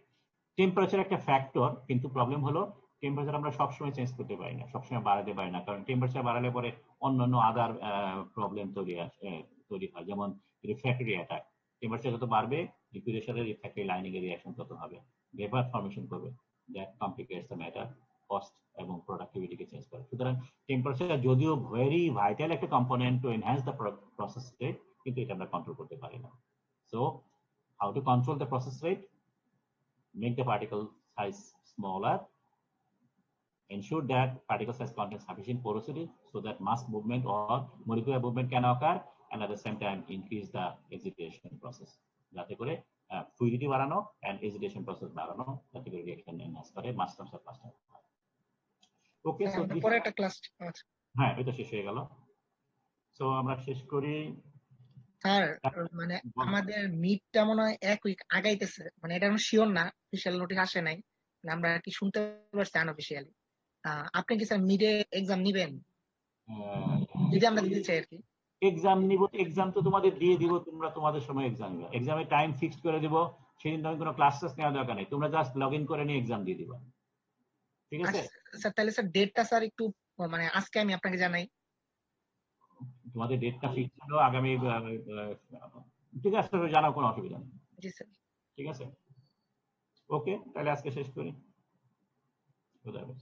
Temperature একটা ফ্যাক্টর, কিন্তু প্রবলেম হলো টেম্পারেচার আমরা সবসময় চেঞ্জ করতে পারি না, সবসময় বাড়াতে পারি না, কারণ টেম্পারেচার বাড়ালে পরে অন্যান্য আদার প্রবলেম তৈরি হয়, যেমন রিফ্র্যাক্টরি অ্যাটাক। টেম্পারেচার যত বাড়বে লিকুইডের সাথে রিফ্র্যাক্টরি লাইনিং এর রিঅ্যাকশন তত হবে, ভেপার ফর্মেশন করবে, দ্যাট কমপ্লিকেটস দ্য ম্যাটার, কস্ট এবং প্রোডাক্টিভিটিকে চেঞ্জ করে। সুতরাং টেম্পারেচার যদিও ভেরি ভাইটাল একটা component to enhance the process rate, কিন্তু এটা আমরা কন্ট্রোল করতে পারি না। So how to control the process rate? Make the particle size smaller, ensure that particle size contains sufficient porosity so that mass movement or molecular movement can occur, and at the same time increase the excitation process, যাতে করে fluidity বাড়ানো and excitation process বাড়ানো, যাতে করে reaction enhance করে, mass transfer faster হয়। ওকে, so পরে একটা ক্লাস। হ্যাঁ, এটা শেষ হয়ে গেল। সো আমরা শেষ করি। স্যার মানে আমাদের মিডটা মনে হয় 1 উইক আগাইতেছে, মানে এটা শিওর না, অফিসিয়াল নোটিশ আসে নাই, মানে আমরা আর কি শুনতে পারছি আনঅফিসিয়ালি। আপনি কি স্যার মিডে এক্সাম নিবেন যদি আমরা দিতে চাই আর কি? এক্সাম নিব, এক্সাম তো তোমাদের দিয়ে দিব, তোমরা তোমাদের সময় এক্সাম নিবা, এক্সামের টাইম ফিক্সড করে দিব, সেদিন তুমি কোনো ক্লাস টাস নেওয়ার দরকার নেই, তোমরা জাস্ট লগ ইন করে নিয়ে এক্সাম দিয়ে দিবা, ঠিক আছে? আচ্ছা স্যার, তাহলে স্যার ডেটটা স্যার একটু মানে আজকে আমি আপনাকে জানাই। তোমাদের ডেটটা ফিক্স হলো আগামী ঠিক আছে, জানাও, কোনো অসুবিধা নেই, জি স্যার। ঠিক আছে? ওকে, তাহলে আজকে শেষ করি। খোদা হাফেজ।